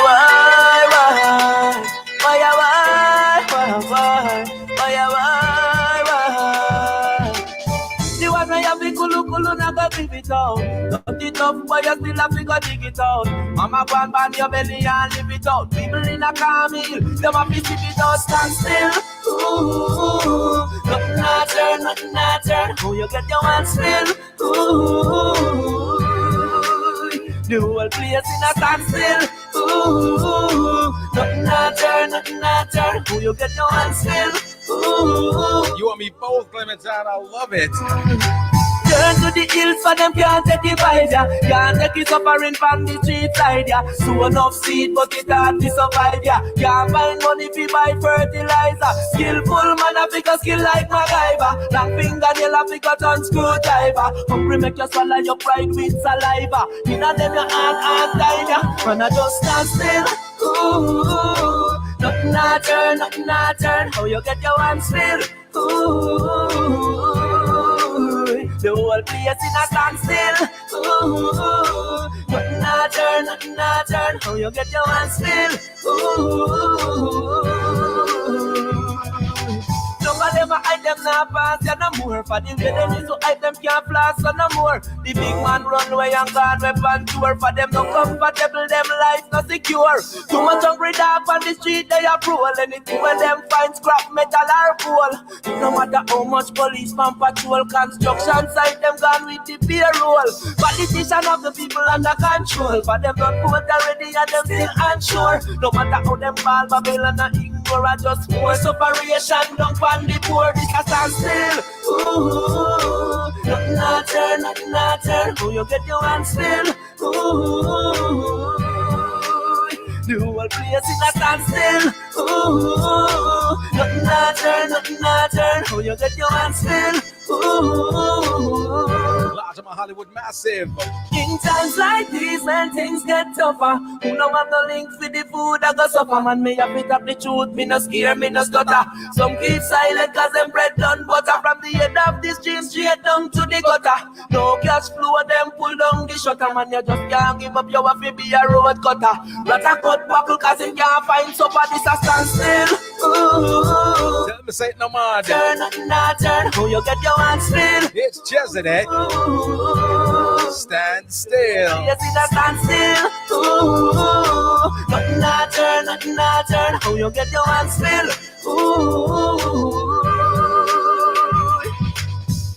the one where you be kulu naga give it out. Not it up, but you still have to go dig it out. Mama go and band your belly and live it out. People in a Camille, them a visit it out. Stand still. Ooh, nothing a turn, nothing a turn. How you get your hands still? Ooh, the whole place in a standstill. Ooh, nothing a turn, nothing a turn. How you get your hands still? Ooh. You and me both, Clementine. I love it. Turn to the hills for them can't take it by ya. Can't take it suffering from the street side ya. So enough seed but it hard to survive ya. Can't find money to buy fertilizer. Skillful man a figure skill like MacGyver. Long fingernail a figure turn screwdriver. Hungry make you swallow your pride with saliva. Inna them your hard time ya. Man a just stand still. Ooh, nothing a turn, nothing a turn. How you get your hands still? Ooh, the whole place in a standstill. Ooh, nothing a turn, nothing a turn. How you get your hands still? Ooh. Some of them a hide them now pass ya no more. For the way them is to hide them can't flash so no more. The big man run away and gone weapon tour. For them no comfortable, them life no secure. Too much hungry dog on the street they a prowl. Anything when them find scrap metal or coal. No matter how much policeman patrol, construction site them gone with the payroll. Politician of the people under control. For them not vote already and them still unsure. No matter how them ball Babylon and ignore a just force operation down on the poor. This a standstill. Ooh, nothing a turn, nothing a turn. How you get your hands still? Ooh, the whole place in a standstill. Ooh, nothing a turn, nothing a turn. How you get your hands still? Ooh. Lots to my Hollywood Massive. In times like these, when things get tougher, who know have no link with the food I go suffer. Man, me a pick up the truth, me no scare, me no stutter. Some keep silent cause them bread done butter. From the head of the stream straight down to the gutter. No cash flow, them pull down the shutter. Man, you just can't give up your wife, be a road cutter. Not a cut buckle cause him can't find supper. This a stand still. Ooh. Tell me, say it no more. Turn, nothing not turn. How you get your hands still? It's Jezedet. Stand still. Yes, it's a stand still. Ooh. Nothing not turn, nothing not turn. How you get your hands still? Ooh.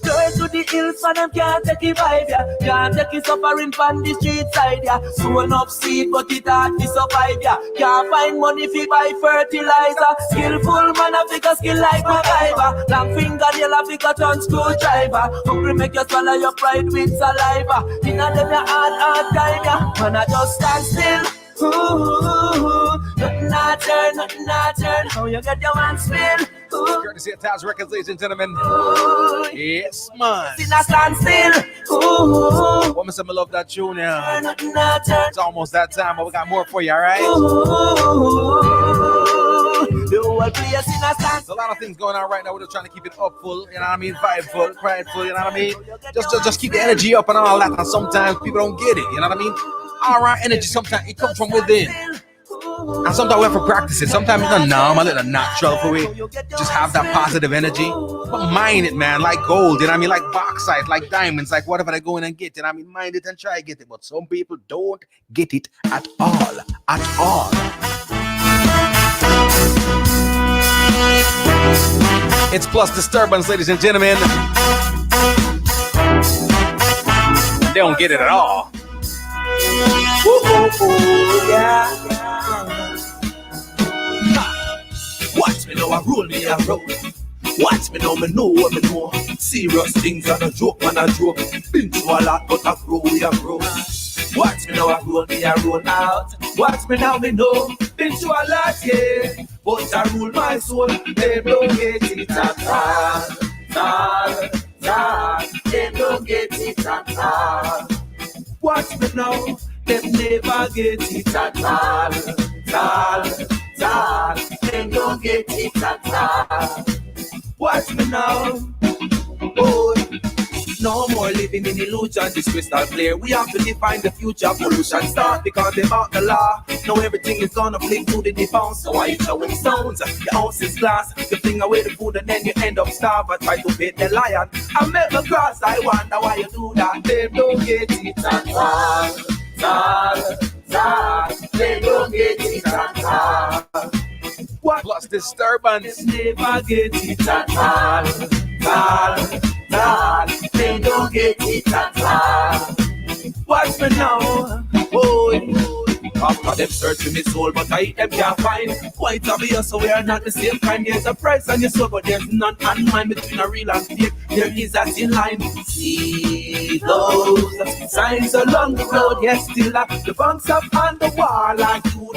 Turn to the hills for them can't take it vibe, yeah. Can't take it suffering from the street side, yeah. Sown up seed but it hard to survive, yeah. Can't find money fi buy fertilizer. Skillful man a figure skill like MacGyver. Long fingernail a figure turn screwdriver. Hungry make you swallow your pride with saliva. Inna them your hard time, yeah. Man a just stand still. Ooh, nothing not turn, nothing not turn. How you get your hands spin? Courtesy of Taz Records, ladies and gentlemen. Yes, man. See that stand still. Ooh, Woman said, I love that tune, yeah. nothing not turn. It's almost that time, but we got more for you, all right? There's a lot of things going on right now. We're just trying to keep it up full, you know what I mean? Vibeful, prideful, you know what I mean? Just keep the energy up and all that. And sometimes people don't get it, you know what I mean? Our energy, sometimes it comes from within. And sometimes we have to practice it. Sometimes it's not normal, it's not natural for we. Just have that positive energy. But mind it, man, like gold, you know what I mean? Like bauxite, like diamonds, like whatever they go in and get, you know what I mean? Mind it and try to get it. But some people don't get it at all. At all. It's Plus Disturbance, ladies and gentlemen. They don't get it at all. Yeah. Watch me now, I roll me a roll. Watch me now, me know what me know. Serious things are a joke, man a joke. Been through a lot, but I grow, we a grow. Watch me now, I roll me a roll out. Watch me now, me know. Been through a lot, yeah. But I rule my soul. They don't get it at all. They don't get it at all. Watch me now, them never get it at all. They don't get it at all. Watch me now, oh. No more living in illusion, this crystal clear. We have to define the future, pollution start because they bought the law. Now everything is gonna fling to the default. So why you showing stones? Your house is glass. You fling away the food and then you end up starved. I try to feed the lion. I make the grass, I wonder why you do that. They don't get it at all. They don't get it at all. What? Plus Disturbance. They never get it at all. They don't get it at all. Watch me now, boy. After them searching me soul, but I them can't find. Quite obvious, so we are not the same kind. There's a price on your soul, but there's none on mine. Between a real and fake, there is a thin line. See those signs along the road, yes, still up the bunks up on the wall, like you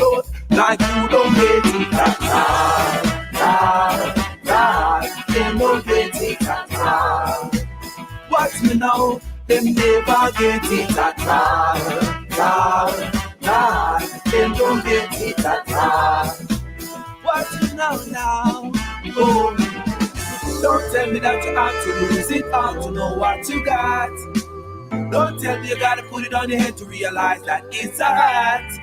don't get it at all. They don't get it at all. Watch me now, them never get it at all. They don't get it at all. Watch me now, oh. Don't tell me that you have to lose it all to know what you got. Don't tell me you gotta put it on your head to realize that it's alright.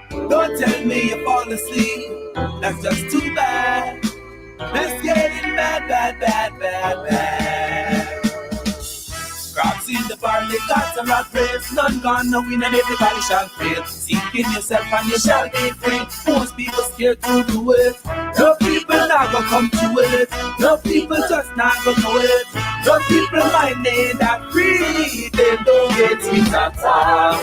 Don't tell me you fall asleep, that's just too bad. Let's get it bad. Crabs in the bar, they got a rat race. None gonna win and everybody shall fail. Seek in yourself and you shall be free. Most people scared to do it. No people not gonna come to it. No people just not gonna know it. No people mind they not free. They don't get it at all.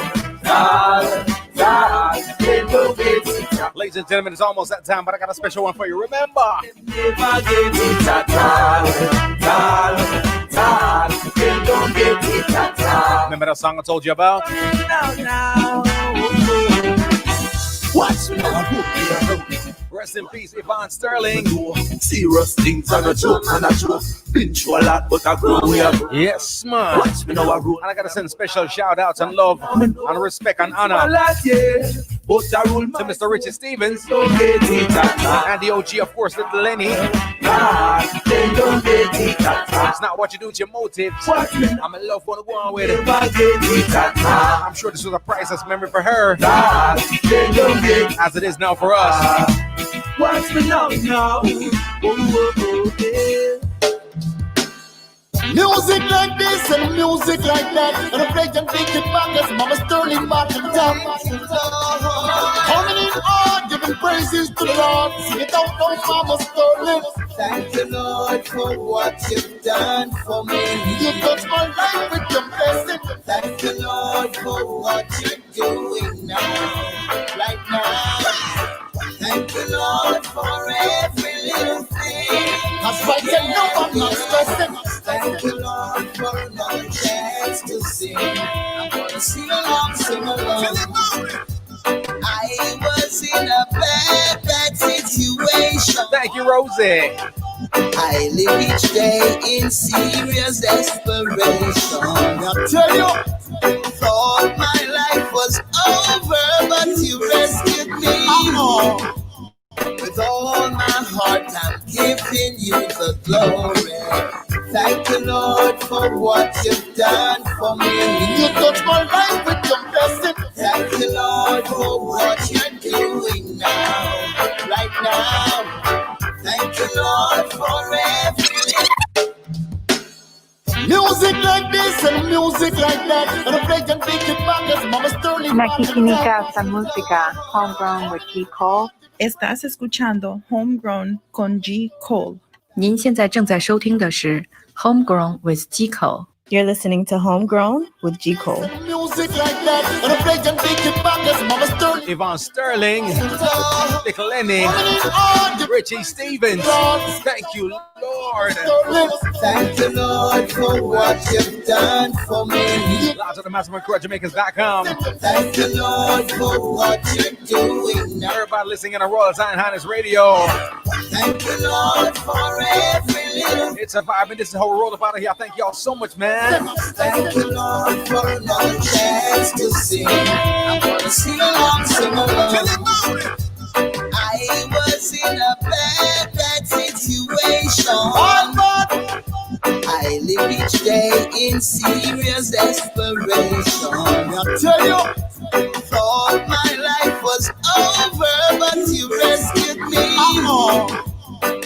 They don't get it at all. Ladies and gentlemen, it's almost that time, but I got a special one for you. Remember, never get it at all. They don't get it at all. remember that song I told you about? Now. Watch me now, Rest in peace, Yvonne Sterling. Serious things are a joke, and a joke. Been through a lot, but I grow. We are Yes, man. watch me now, I grow. And I gotta send special shout outs and love and respect and honor But I rule to Mr. Richie Stevens don't get it at and the OG, of course, Little Lenny. They don't get it at It's not what you do, it's your motives. Watch me I'm in love for the one with never it. get it at I'm sure this was a priceless memory for her, They don't get as it is now for us. Watch me now. Yeah. Music like this and music like that, and I play and take it back as Mama Sterling Martin top. Coming in hard, giving praises to the Lord. Sing it out now, Mama Sterling. Thank you, Lord, for what you've done for me. You touch my life with your blessing. Thank you, Lord, for what you're doing now, right now. Thank you, Lord, for every little thing. That's why you know I'm not stressing. Thank you, Lord, for another chance to sing. I'm gonna sing along, sing along. I was in a bad situation. Thank you, Rosie. I live each day in serious desperation. I tell you, Thought my life was over, but you rescued me. With all my heart, I'm giving you the glory. Thank you, Lord, for what you've done for me. you touch my life with your blessing. Thank you, Lord, for what you're doing now, right now. Thank you, Lord, for everything. Music like this and music like that, and I play and take it back as Mama Sterling Martin top. Nakikinig sa música Homegrown with G. Cole. Estás escuchando Homegrown con G. Cole. 您现在正在收听的是 Homegrown with G. Cole. You're listening to Homegrown with G. Cole. Music like that, and I play and take it back as Mama Sterling. Yvonne Sterling, Little Lenny, Richie Stevens. Thank you, Lord. Thank you, Lord, for what you've done for me. Lots of the MasterMcCrewJamaicans.com. Thank you, Lord, for what you're doing now. Everybody listening in on Royal Zion Highness Radio. Thank you, Lord, for every little. It's a vibe, and this is how we roll up out of here. Thank y'all so much, man. Thank you, Lord, for another chance to sing. I'm gonna sing along, sing along. I was in a bad situation. I live each day in serious desperation. I tell you, thought my life was over, but you rescued me.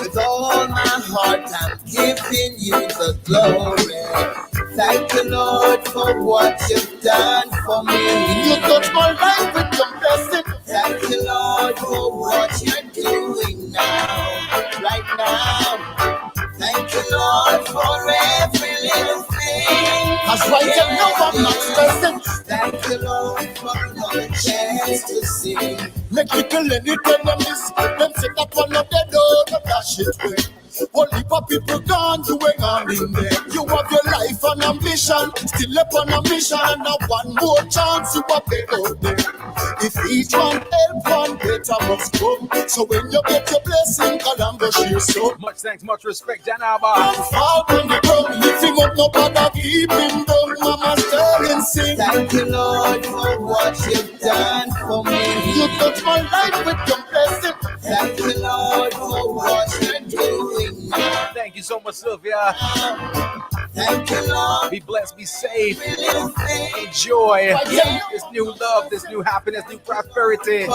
With all my heart, I'm giving you the glory. Thank you, Lord, for what you've done for me. you touch my life with your blessing. Thank you, Lord, for what you're doing now, right now. Thank you, Lord, for every little thing. That's why you know I'm not stressing. Thank you, Lord, for another chance to sing. Make little Lenny tell them this. Them say that one of the door, dash it away. Only for people gone, you ain't on in there. You have your life and ambition, still up on a mission, and now one more chance you are paid out there. If each one help, one better must come. So when you get your blessing, God I'm gonna share some. Much thanks, much respect, Jan Alba. I'm far from the ground, lift him up, nobody keep him down. Mama Sterling sing. Thank you, Lord, for what you've done for me. You touch my life with your blessing. Thank you, Lord, for what you're doing now. Thank you so much, Sylvia. Thank you, Lord. Be blessed, be safe. Every little thing. Enjoy this new love, this new happiness, new prosperity,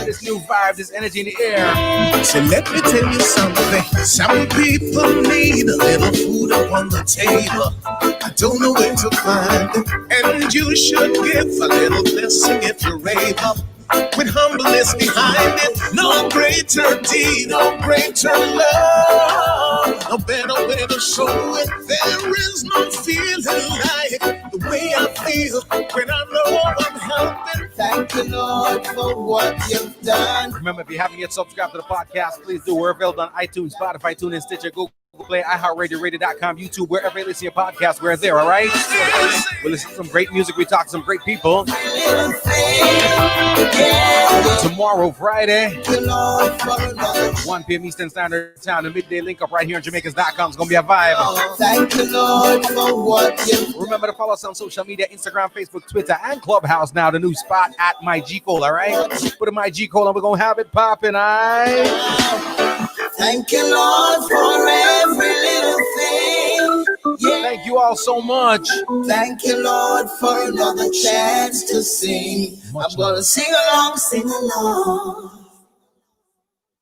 this new vibe, this energy in the air. So let me tell you something. Some people need a little food up on the table. I don't know where to find it. And you should give a little blessing if you're able. With humbleness behind it. No greater deed, no greater love. No better way to show it. There is no feeling like the way I feel when I know I'm helping. Thank you, Lord, for what you've done. Remember, if you haven't yet subscribed to the podcast, please do. We're available on iTunes, Spotify, TuneIn, Stitcher, Google Play iHeartRadio, radio.com, YouTube, wherever you listen to your podcast, we're there, all right? We listen to some great music. We talk to some great people. Tomorrow, Friday, 1 p.m. Eastern Standard Time, the midday link up right here on Jamaicans.com. It's going to be a vibe. Thank you, Lord, for what you Remember to follow us on social media, Instagram, Facebook, Twitter, and Clubhouse now, the new spot at My G Cole, all right? Put in My G Cole and we're going to have it popping, all right? Thank you, Lord, for every little thing. Yeah. Thank you all so much. Thank you, Lord, for another chance to sing. I'm going to sing along, sing along.